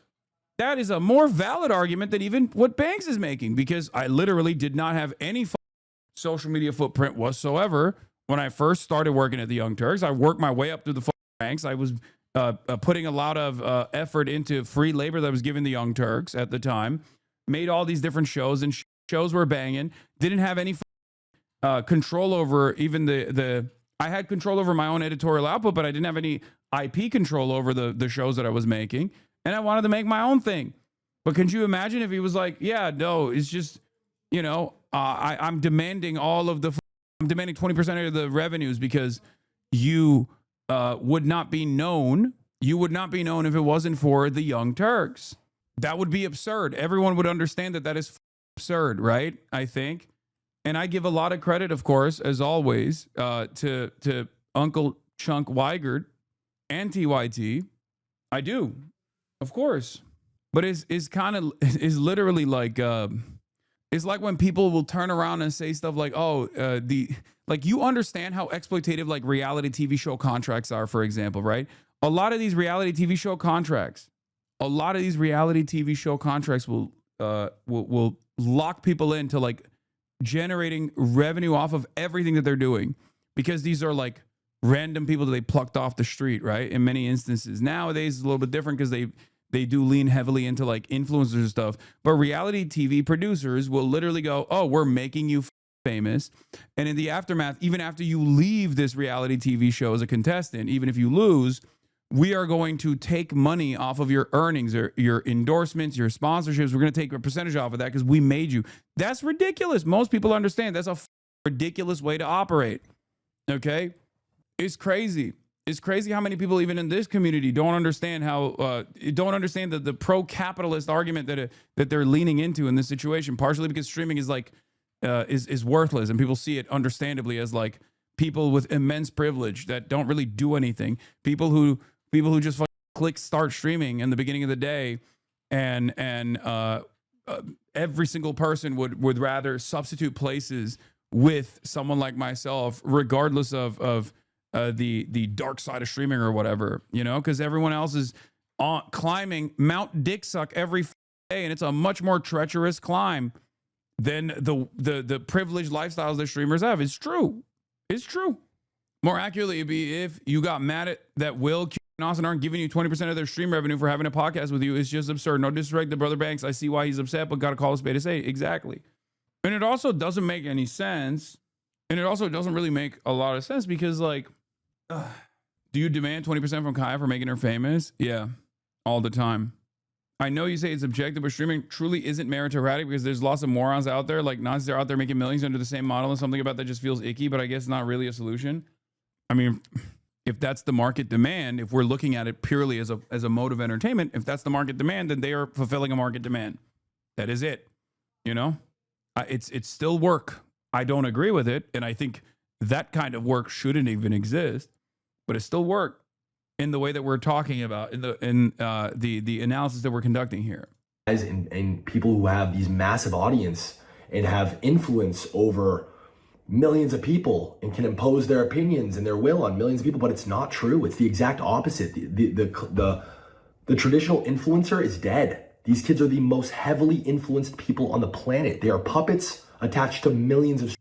that is a more valid argument than even what Banks is making, because I literally did not have any social media footprint whatsoever when I first started working at the Young Turks. I worked my way up through the ranks. I was putting a lot of effort into free labor that was given the Young Turks at the time. Made all these different shows, and shows were banging. Didn't have any control over even I had control over my own editorial output, but I didn't have any IP control over the shows that I was making. And I wanted to make my own thing. But could you imagine if he was like, yeah, no, it's just, you know, I'm demanding I'm demanding 20% of the revenues because you would not be known. You would not be known if it wasn't for the Young Turks. That would be absurd. Everyone would understand that is absurd, right? I think. And I give a lot of credit, of course, as always, to Uncle Chunk Weigert and TYT. I do, of course. But it's literally like it's like when people will turn around and say stuff like, "Oh, you understand how exploitative like reality TV show contracts are, for example, right? A lot of these reality TV show contracts will lock people into like generating revenue off of everything that they're doing, because these are like random people that they plucked off the street, right? In many instances. Nowadays, it's a little bit different because they do lean heavily into like influencers and stuff. But reality TV producers will literally go, oh, we're making you famous. And in the aftermath, even after you leave this reality TV show as a contestant, even if you lose, we are going to take money off of your earnings, or your endorsements, your sponsorships. We're going to take a percentage off of that because we made you. That's ridiculous. Most people understand that's a ridiculous way to operate. Okay? It's crazy. It's crazy how many people, even in this community, don't understand the pro-capitalist argument that they're leaning into in this situation. Partially because streaming is like is worthless, and people see it understandably as like people with immense privilege that don't really do anything. People who just click start streaming in the beginning of the day, and every single person would rather substitute places with someone like myself, regardless of the dark side of streaming or whatever, you know, because everyone else is climbing Mount Dick Suck every day, and it's a much more treacherous climb than the privileged lifestyles that streamers have. It's true. It's true. More accurately, it'd be if you got mad at that Will Hasan aren't giving you 20% of their stream revenue for having a podcast with you is just absurd. No disrespect to Brother Banks. I see why he's upset, but gotta call a spade a spade. Exactly. And it also doesn't make any sense. And it also doesn't really make a lot of sense because, like, do you demand 20% from Kaya for making her famous? Yeah, all the time. I know you say it's objective, but streaming truly isn't meritocratic because there's lots of morons out there. Like, Nazis are out there making millions under the same model, and something about that just feels icky, but I guess not really a solution. I mean, if that's the market demand, if we're looking at it purely as a mode of entertainment, if that's the market demand, then they are fulfilling a market demand. That is it. You know, it's still work. I don't agree with it, and I think that kind of work shouldn't even exist, but it's still work in the way that we're talking about in the analysis that we're conducting here. And people who have these massive audience and have influence over millions of people and can impose their opinions and their will on millions of people, but it's not true. It's the exact opposite. The traditional influencer is dead. These kids are the most heavily influenced people on the planet. They are puppets attached to millions of.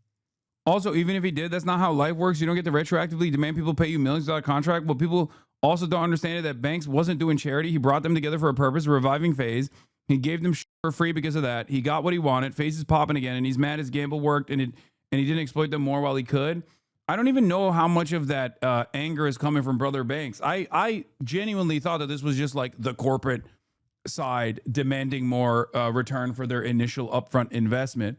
Also, even if he did, that's not how life works. You don't get to retroactively demand people pay you millions without a contract. But people also don't understand it that Banks wasn't doing charity. He brought them together for a purpose, reviving FaZe. He gave them shit for free because of that. He got what he wanted. FaZe is popping again, and he's mad his gamble worked, and he didn't exploit them more while he could. I don't even know how much of that anger is coming from Brother Banks. I genuinely thought that this was just like the corporate side demanding more return for their initial upfront investment.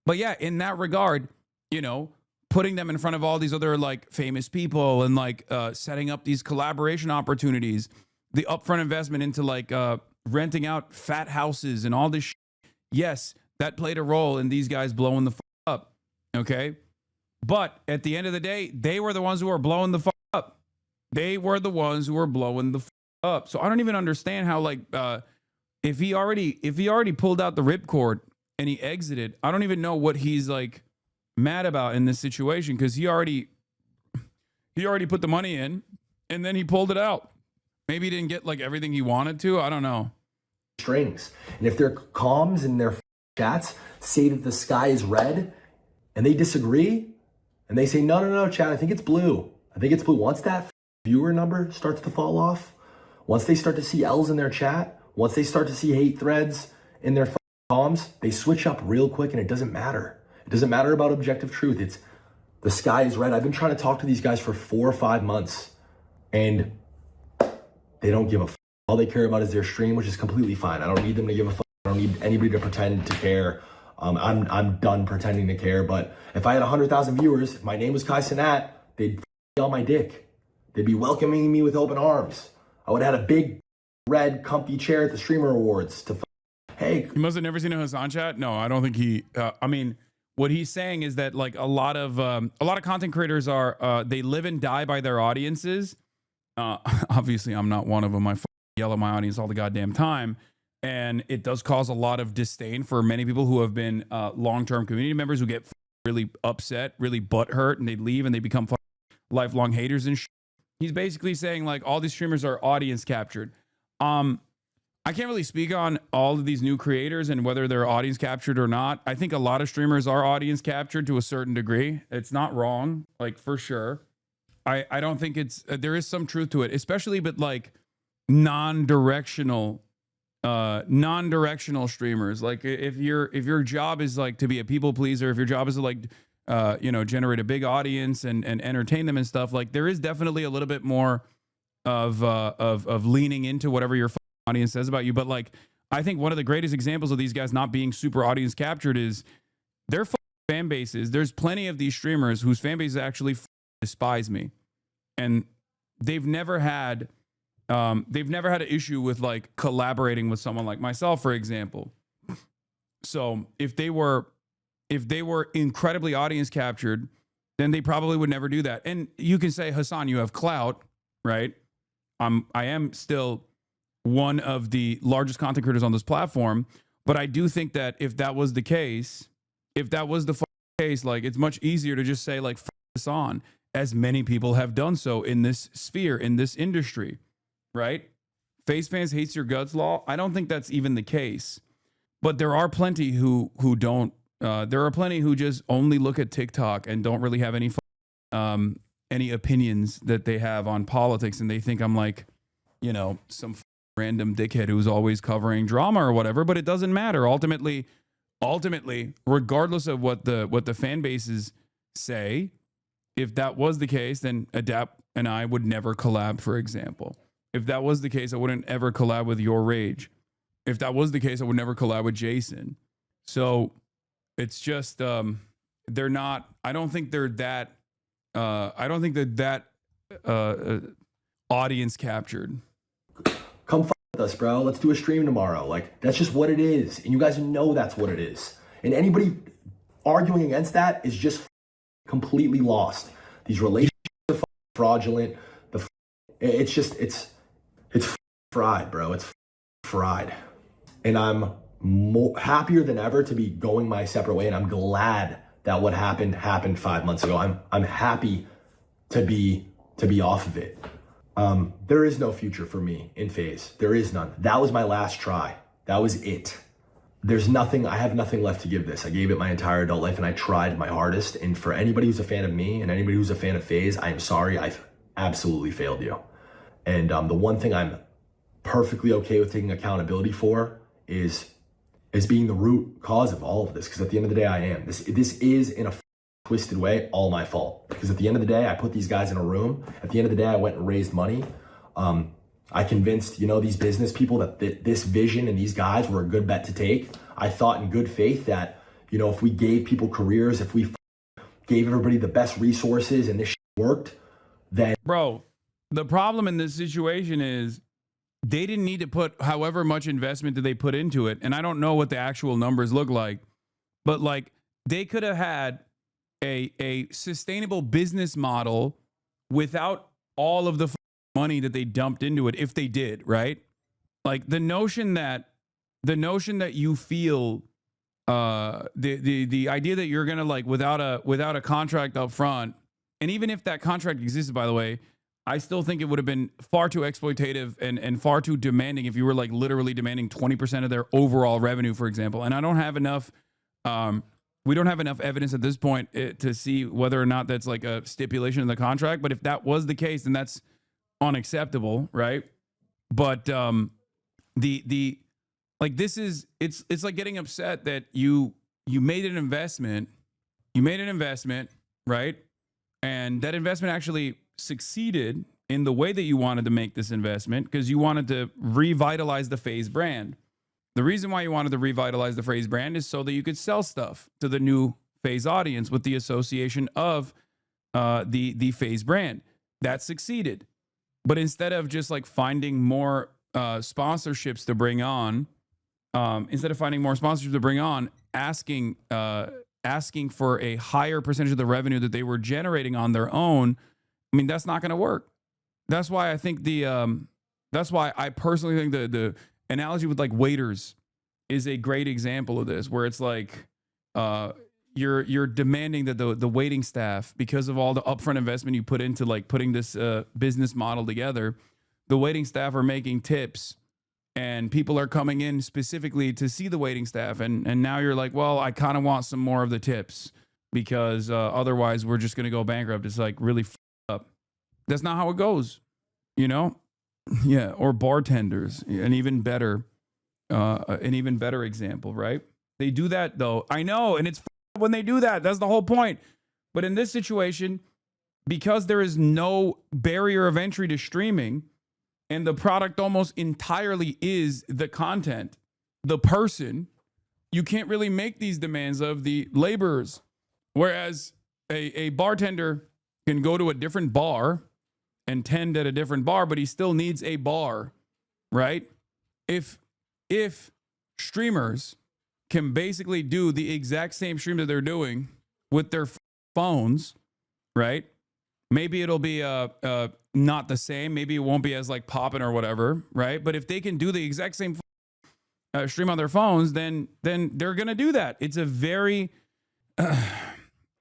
But yeah, in that regard, you know, putting them in front of all these other like famous people and like setting up these collaboration opportunities, the upfront investment into like renting out fat houses and all this shit. Yes, that played a role in these guys blowing the up. Okay. But at the end of the day, they were the ones who were blowing the up. They were the ones who were blowing the up. So I don't even understand how, like, if he already pulled out the ripcord and he exited, I don't even know what he's like mad about in this situation, because he already put the money in and then he pulled it out. Maybe he didn't get like everything he wanted to. I don't know. Strings. And if their comms and their chats say that the sky is red and they disagree and they say, no, chat, I think it's blue. I think it's blue. Once that viewer number starts to fall off, once they start to see L's in their chat, once they start to see hate threads in their comms, they switch up real quick, and it doesn't matter. It doesn't matter about objective truth. It's the sky is red. I've been trying to talk to these guys for 4 or 5 months, and they don't give a all they care about is their stream, which is completely fine. I don't need them to give a I don't need anybody to pretend to care. I'm done pretending to care. But if I had 100,000 viewers, if my name was Kai Cenat, they'd on my dick. They'd be welcoming me with open arms. I would have had a big red comfy chair at the Streamer Awards to hey. He must have never seen a Hasan chat. No, I don't think he. I mean, what he's saying is that like a lot of content creators are they live and die by their audiences. Obviously, I'm not one of them. I yell at my audience all the goddamn time, and it does cause a lot of disdain for many people who have been long-term community members who get really upset, really butthurt, and they leave and they become lifelong haters and shit. He's basically saying like all these streamers are audience captured. I can't really speak on all of these new creators and whether they're audience captured or not. I think a lot of streamers are audience captured to a certain degree. It's not wrong, like for sure. I don't think it's there is some truth to it, especially but like non-directional streamers. Like if your job is like to be a people pleaser, if your job is to like generate a big audience and entertain them and stuff, like there is definitely a little bit more of leaning into whatever your audience says about you. But like I think one of the greatest examples of these guys not being super audience captured is their fan bases. There's plenty of these streamers whose fan bases actually despise me, and they've never had an issue with like collaborating with someone like myself, for example. So if they were incredibly audience captured, then they probably would never do that. And you can say, Hasan, you have clout, right? I am still one of the largest content creators on this platform, but I do think that if that was the case, like it's much easier to just say like Hasan, as many people have done so in this sphere, in this industry, right? FaZe fans hates your guts law. I don't think that's even the case, but there are plenty who don't. There are plenty who just only look at TikTok and don't really have any any opinions that they have on politics, and they think I'm like, you know, some random dickhead who's always covering drama or whatever. But it doesn't matter. Ultimately, regardless of what the fan bases say, if that was the case, then Adapt and I would never collab, for example. If that was the case, I wouldn't ever collab with Your Rage. If that was the case, I would never collab with Jason. So it's just they're not. I don't think they're that. I don't think they're that audience captured. Come with us, bro. Let's do a stream tomorrow. Like, that's just what it is. And you guys know that's what it is. And anybody arguing against that is just completely lost. These relationships are fraudulent. It's just, it's fried, bro. It's fried. And I'm happier than ever to be going my separate way. And I'm glad that what happened 5 months ago. I'm happy to be off of it. There is no future for me in FaZe. There is none. That was my last try. That was it. There's nothing, I have nothing left to give this. I gave it my entire adult life and I tried my hardest. And for anybody who's a fan of me and anybody who's a fan of FaZe, I am sorry. I've absolutely failed you. And the one thing I'm perfectly okay with taking accountability for is being the root cause of all of this. Because at the end of the day, I am. This is in a twisted way all my fault. Because at the end of the day, I put these guys in a room. At the end of the day, I went and raised money. I convinced, these business people that this vision and these guys were a good bet to take. I thought in good faith that, if we gave people careers, if we gave everybody the best resources and this worked, then... Bro, the problem in this situation is they didn't need to put however much investment that they put into it. And I don't know what the actual numbers look like, but like they could have had a sustainable business model without all of the money that they dumped into it, if they did, right? Like the notion that you feel the idea that you're gonna like without a contract up front, and even if that contract existed, by the way, I still think it would have been far too exploitative and far too demanding if you were like literally demanding 20% of their overall revenue, for example. And I don't have enough we don't have enough evidence at this point to see whether or not that's like a stipulation in the contract, but if that was the case, then that's unacceptable, right? But like this is it's like getting upset that you made an investment, right? And that investment actually succeeded in the way that you wanted to make this investment because you wanted to revitalize the FaZe brand. The reason why you wanted to revitalize the FaZe brand is so that you could sell stuff to the new FaZe audience with the association of the FaZe brand. That succeeded. But instead of just like finding more sponsorships to bring on, asking for a higher percentage of the revenue that they were generating on their own, I mean, that's not going to work. That's why I think that's why I personally think the analogy with like waiters is a great example of this, where it's like you're demanding that the waiting staff, because of all the upfront investment you put into like putting this business model together, the waiting staff are making tips and people are coming in specifically to see the waiting staff. And now you're like, well, I kind of want some more of the tips because otherwise we're just going to go bankrupt. It's like really up. That's not how it goes, Yeah. Or bartenders, an even better example, right? They do that though. I know. And it's when they do that, that's the whole point. But in this situation, because there is no barrier of entry to streaming and the product almost entirely is the content, the person, you can't really make these demands of the laborers. Whereas a bartender can go to a different bar and tend at a different bar, but he still needs a bar, right? If streamers can basically do the exact same stream that they're doing with their phones, right? Maybe it'll be not the same. Maybe it won't be as like popping or whatever, right? But if they can do the exact same stream on their phones, then they're gonna do that. It's a very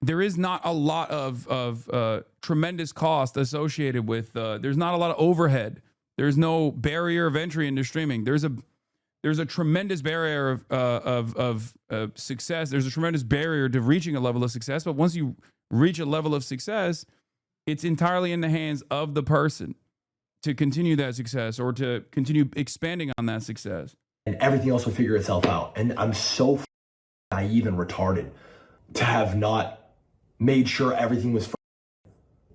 there is not a lot of tremendous cost associated with. There's not a lot of overhead. There's no barrier of entry into streaming. There's a tremendous barrier of success. There's a tremendous barrier to reaching a level of success. But once you reach a level of success, It's entirely in the hands of the person to continue that success or to continue expanding on that success. And everything else will figure itself out. And I'm so naive and retarded to have not made sure everything was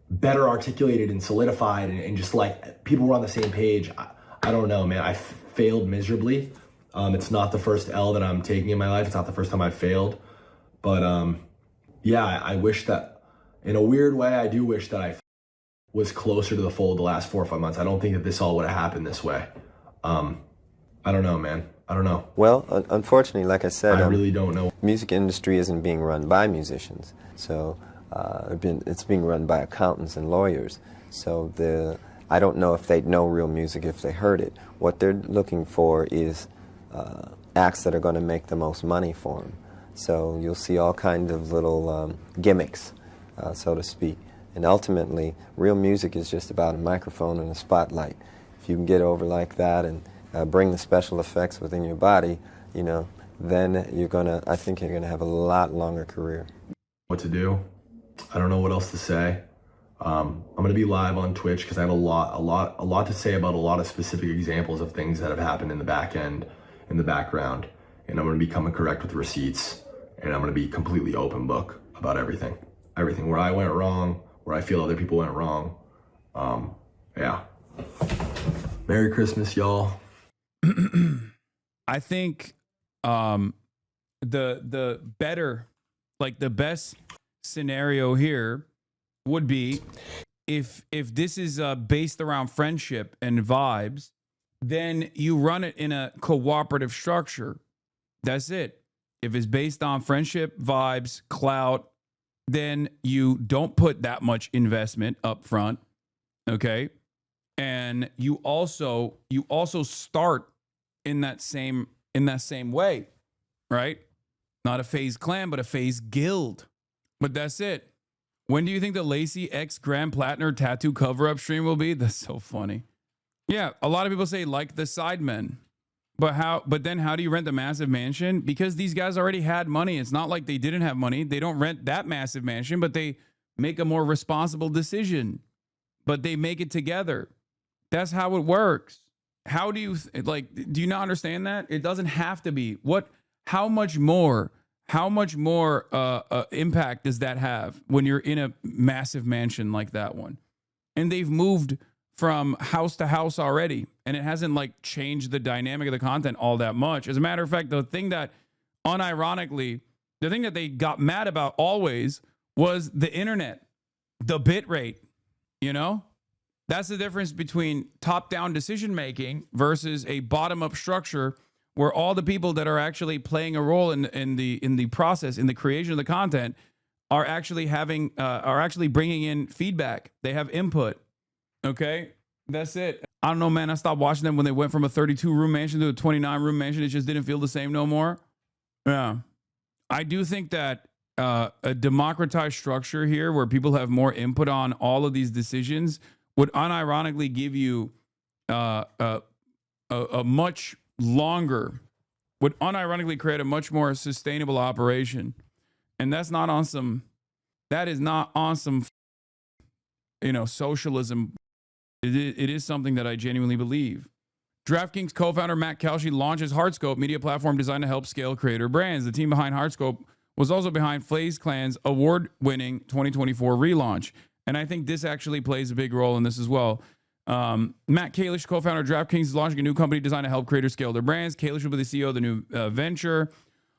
better articulated and solidified and just like people were on the same page. I don't know, man. I failed miserably. It's not the first L that I'm taking in my life. It's not the first time I've failed. But yeah, I wish that, in a weird way, I do wish that I was closer to the fold the last 4 or 5 months. I don't think that this all would have happened this way. I don't know, man. I don't know. Well, unfortunately, like I said, I really don't know. Music industry isn't being run by musicians. So it's being run by accountants and lawyers. So I don't know if they'd know real music if they heard it. What they're looking for is acts that are going to make the most money for them. So you'll see all kinds of little gimmicks, so to speak. And ultimately, real music is just about a microphone and a spotlight. If you can get over like that and bring the special effects within your body, you know, then I think you're gonna have a lot longer career. What to do? I don't know what else to say. I'm gonna be live on Twitch because I have a lot to say about a lot of specific examples of things that have happened in the back end, in the background. And I'm gonna be coming correct with receipts, and I'm gonna be completely open book about everything. Everything where I went wrong, where I feel other people went wrong. Yeah. Merry Christmas, y'all. I think the better, like the best scenario here would be if this is based around friendship and vibes, then you run it in a cooperative structure. That's it. If it's based on friendship, vibes, clout, then you don't put that much investment up front. Okay. And you also start in that same way, right? Not a FaZe clan, but a FaZe guild. But that's it. When do you think the Lacey X Grand Platinum tattoo cover-up stream will be? That's so funny. Yeah, a lot of people say like the Sidemen. But then how do you rent the massive mansion? Because these guys already had money. It's not like they didn't have money. They don't rent that massive mansion, but they make a more responsible decision. But they make it together. That's how it works. How do you do you not understand that? It doesn't have to be. How much more impact does that have when you're in a massive mansion like that one? And they've moved from house to house already, and it hasn't like changed the dynamic of the content all that much. As a matter of fact, the thing that they got mad about always was the internet, the bit rate, you know? That's the difference between top-down decision-making versus a bottom-up structure where all the people that are actually playing a role in the process, in the creation of the content, are actually bringing in feedback. They have input. Okay, that's it. I don't know, man. I stopped watching them when they went from a 32-room mansion to a 29-room mansion. It just didn't feel the same no more. Yeah, I do think that a democratized structure here, where people have more input on all of these decisions, would unironically give you a much longer, would unironically create a much more sustainable operation. And that's not on some, that is not on some, socialism. It is something that I genuinely believe. DraftKings co-founder Matt Kalshi launches Heartscope, media platform designed to help scale creator brands. The team behind Heartscope was also behind FaZe Clan's award-winning 2024 relaunch. And I think this actually plays a big role in this as well. Matt Kalish, co-founder of DraftKings, is launching a new company designed to help creators scale their brands. Kalish will be the CEO of the new venture.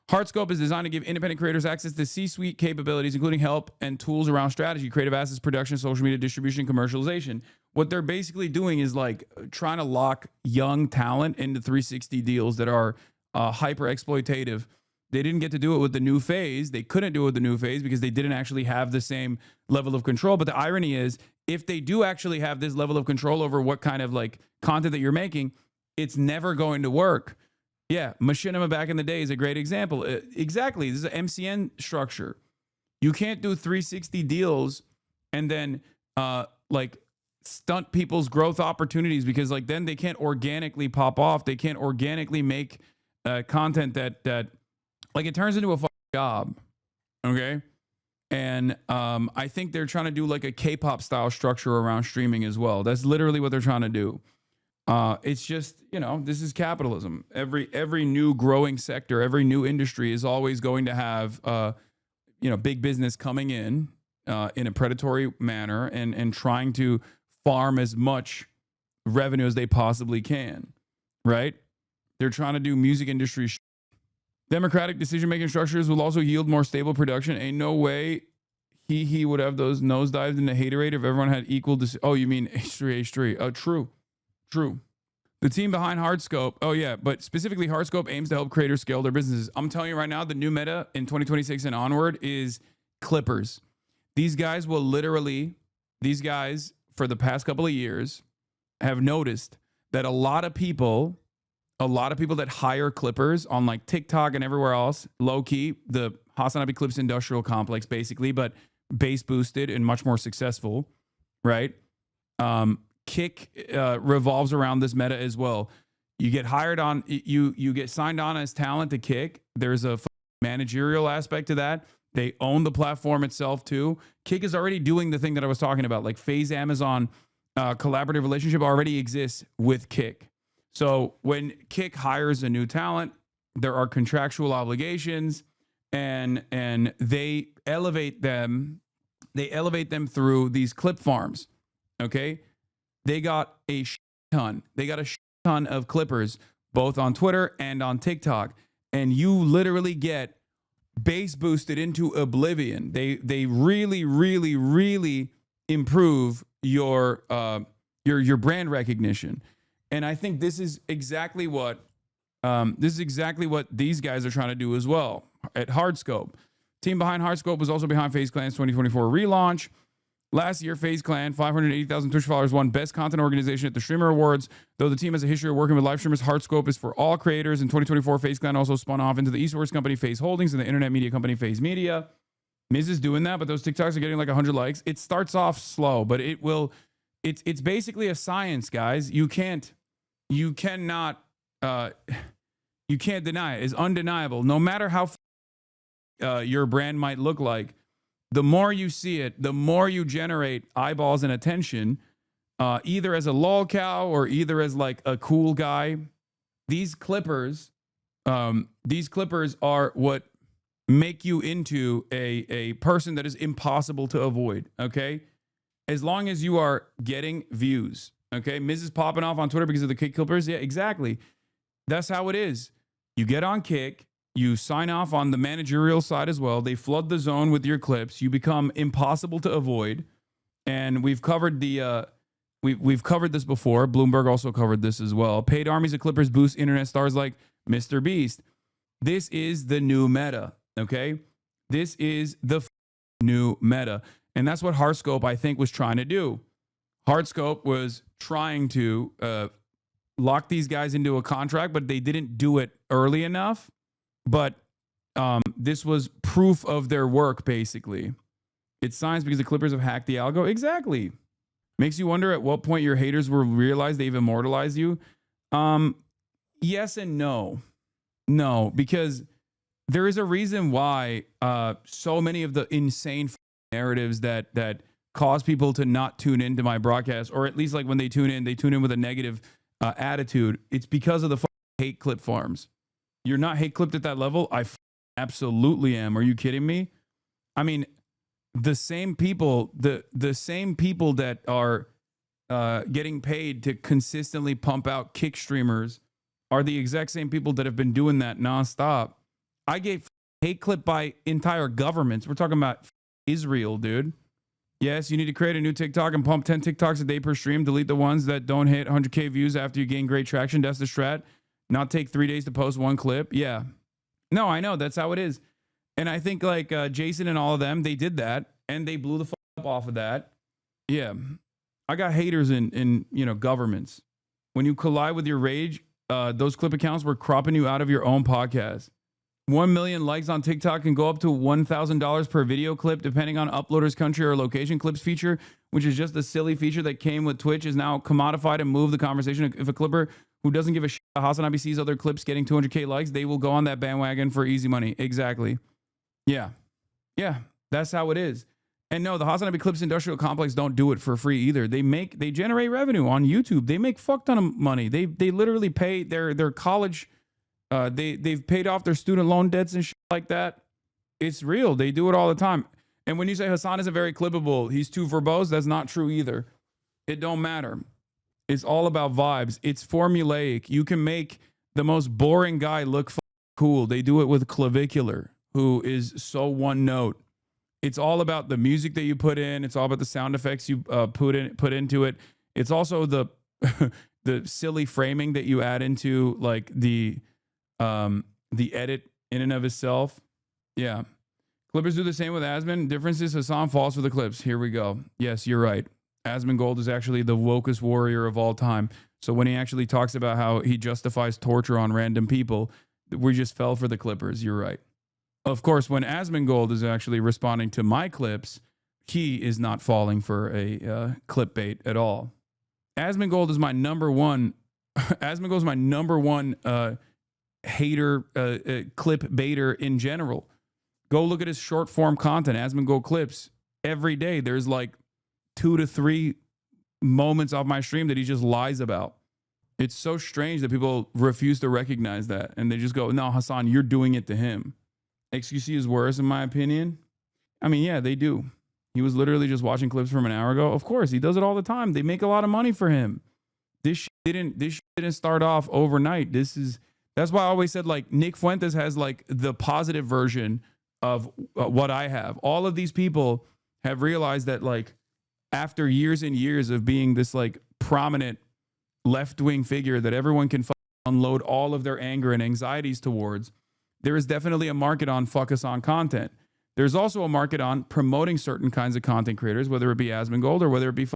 Heartscope is designed to give independent creators access to C-suite capabilities, including help and tools around strategy, creative assets, production, social media distribution, commercialization. What they're basically doing is like trying to lock young talent into 360 deals that are hyper exploitative. They didn't get to do it with the new FaZe. They couldn't do it with the new FaZe because they didn't actually have the same level of control. But the irony is, if they do actually have this level of control over what kind of like content that you're making, it's never going to work. Yeah, Machinima back in the day is a great example. Exactly. This is an MCN structure. You can't do 360 deals and then like stunt people's growth opportunities, because like then they can't organically pop off. They can't organically make content that like it turns into a fucking job. Okay. And I think they're trying to do like a K-pop style structure around streaming as well. That's literally what they're trying to do. It's just, you know, this is capitalism. Every new growing sector, every new industry is always going to have, you know, big business coming in a predatory manner and trying to farm as much revenue as they possibly can, right? They're trying to do music industry. Democratic decision-making structures will also yield more stable production. Ain't no way he would have those nosedives in the haterade if everyone had equal. Oh, you mean H3, H3. Oh, true. The team behind Hardscope. Oh, yeah. But specifically, Hardscope aims to help creators scale their businesses. I'm telling you right now, the new meta in 2026 and onward is clippers. These guys for the past couple of years have noticed that a lot of people that hire clippers on like TikTok and everywhere else, low key, the Hasan Clips industrial complex, basically, but bass boosted and much more successful, right? Kick revolves around this meta as well. You get hired on, you get signed on as talent to Kick. There's a managerial aspect to that. They own the platform itself too. Kick is already doing the thing that I was talking about, like FaZe Amazon collaborative relationship already exists with Kick. So when Kick hires a new talent, there are contractual obligations, and they elevate them through these clip farms. Okay, they got a ton of clippers both on Twitter and on TikTok, and you literally get bass boosted into oblivion. They really improve your brand recognition. And I think this is exactly what these guys are trying to do as well at Hardscope. Team behind Hardscope was also behind FaZe Clan's 2024 relaunch. Last year, FaZe Clan, 580,000 Twitch followers, won Best Content Organization at the Streamer Awards. Though the team has a history of working with live streamers, Hardscope is for all creators. In 2024, FaZe Clan also spun off into the esports company FaZe Holdings and the internet media company FaZe Media. Miz is doing that, but those TikToks are getting like 100 likes. It starts off slow, but it will. It's basically a science, guys. You can't deny it. It's undeniable. No matter how your brand might look like, the more you see it, the more you generate eyeballs and attention, either as a lolcow or either as like a cool guy. These clippers are what make you into a person that is impossible to avoid. Okay, as long as you are getting views. Okay, Miz is popping off on Twitter because of the Kick clippers. Yeah, exactly. That's how it is. You get on Kick. You sign off on the managerial side as well. They flood the zone with your clips. You become impossible to avoid. And we've covered we've covered this before. Bloomberg also covered this as well. Paid armies of clippers boost internet stars like Mr. Beast. This is the new meta. Okay, this is the new meta, and that's what Hardscope I think was trying to do. Hardscope was trying to lock these guys into a contract, but they didn't do it early enough. But this was proof of their work, basically. It's science because the Clippers have hacked the algo. Exactly. Makes you wonder at what point your haters will realize they've immortalized you. Yes and no. No, because there is a reason why so many of the insane narratives that cause people to not tune into my broadcast, or at least like when they tune in with a negative attitude. It's because of the hate clip farms. You're not hate clipped at that level? I absolutely am. Are you kidding me? I mean, the same people that are getting paid to consistently pump out Kick streamers are the exact same people that have been doing that nonstop. I get hate clipped by entire governments. We're talking about Israel, dude. Yes, you need to create a new TikTok and pump 10 TikToks a day per stream. Delete the ones that don't hit 100K views after you gain great traction. That's the strat. Not take 3 days to post one clip. Yeah. No, I know. That's how it is. And I think like Jason and all of them, they did that and they blew the up off of that. Yeah. I got haters in governments. When you collide with your rage, those clip accounts were cropping you out of your own podcast. 1 million likes on TikTok can go up to $1,000 per video clip, depending on uploader's country or location. Clips feature, which is just a silly feature that came with Twitch, is now commodified and moved the conversation. If a clipper who doesn't give a shit Hasan IBC's other clips getting 200K likes, they will go on that bandwagon for easy money. Exactly. Yeah. Yeah. That's how it is. And no, the Hasan Clips Industrial Complex don't do it for free either. They generate revenue on YouTube. They make fuck ton of money. They literally pay their college. They've paid off their student loan debts and shit like that. It's real. They do it all the time. And when you say Hasan isn't very clippable, he's too verbose, that's not true either. It don't matter. It's all about vibes. It's formulaic. You can make the most boring guy look cool. They do it with Clavicular, who is so one note. It's all about the music that you put in. It's all about the sound effects you put into it. It's also the the silly framing that you add into like the edit in and of itself. Yeah. Clippers do the same with Asmon. Difference is Hasan falls for the clips. Here we go. Yes, you're right. Asmongold is actually the wokest warrior of all time. So when he actually talks about how he justifies torture on random people, we just fell for the Clippers. You're right. Of course, when Asmongold is actually responding to my clips, he is not falling for a clip bait at all. Asmongold is my number one. Asmongold is my number one hater, clip baiter in general. Go look at his short form content, Asmongold clips. Every day, there's like 2 to 3 moments off my stream that he just lies about. It's so strange that people refuse to recognize that. And they just go, no, Hasan, you're doing it to him. XQC is worse, in my opinion. I mean, yeah, they do. He was literally just watching clips from an hour ago. Of course, he does it all the time. They make a lot of money for him. This shit didn't start off overnight. That's why I always said, like, Nick Fuentes has like the positive version of what I have. All of these people have realized that, like, after years and years of being this like prominent left-wing figure that everyone can unload all of their anger and anxieties towards, there is definitely a market on focus on content. There's also a market on promoting certain kinds of content creators, whether it be Asmongold or whether it be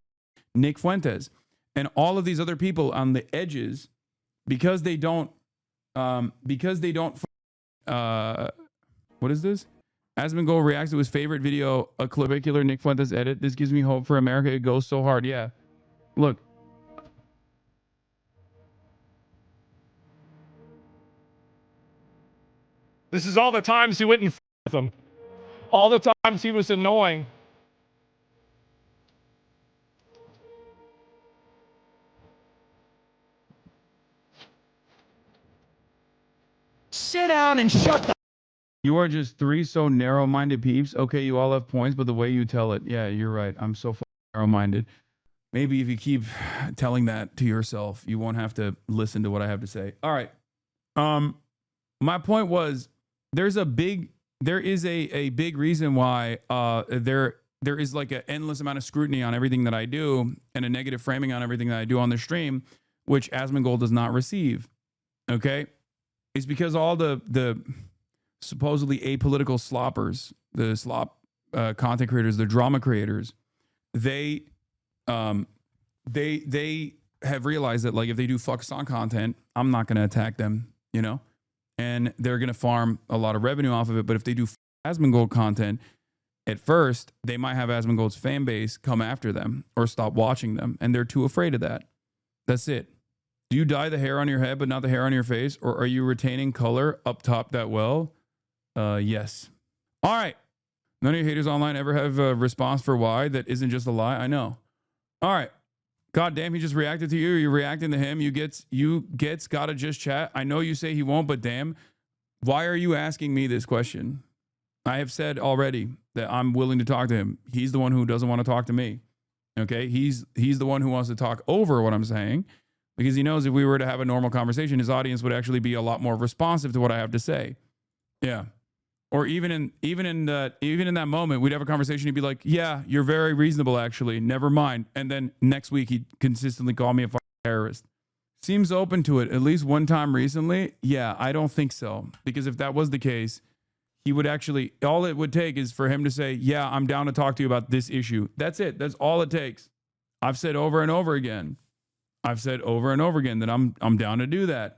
Nick Fuentes. And all of these other people on the edges, because they don't, what is this? Asmongold reacts to his favorite video, a clavicular Nick Fuentes edit. This gives me hope for America. It goes so hard. Yeah. Look. This is all the times he went and with him. All the times he was annoying. Sit down and shut the. You are just 3 so narrow-minded peeps. Okay, you all have points, but the way you tell it, yeah, you're right. I'm so narrow-minded. Maybe if you keep telling that to yourself, you won't have to listen to what I have to say. All right. My point was, there is a big reason why there is like an endless amount of scrutiny on everything that I do and a negative framing on everything that I do on the stream, which Asmongold does not receive. Okay, it's because all the supposedly apolitical sloppers, the slop content creators, the drama creators, they have realized that, like, if they do fuck song content, I'm not going to attack them, you know, and they're going to farm a lot of revenue off of it. But if they do Asmongold content, at first, they might have Asmongold's fan base come after them or stop watching them, and they're too afraid of that. That's it. Do you dye the hair on your head but not the hair on your face, or are you retaining color up top that well? Yes. All right. None of your haters online ever have a response for why that isn't just a lie. I know. All right. God damn, he just reacted to you. You're reacting to him. You gets gotta just chat. I know you say he won't, but damn, why are you asking me this question? I have said already that I'm willing to talk to him. He's the one who doesn't want to talk to me. Okay. He's the one who wants to talk over what I'm saying, because he knows if we were to have a normal conversation, his audience would actually be a lot more responsive to what I have to say. Yeah. Or even in that moment, we'd have a conversation. He'd be like, "Yeah, you're very reasonable, actually. Never mind." And then next week, he'd consistently call me a fucking terrorist. Seems open to it at least one time recently. Yeah, I don't think so, because if that was the case, he would actually. All it would take is for him to say, "Yeah, I'm down to talk to you about this issue." That's it. That's all it takes. I've said over and over again. That I'm down to do that.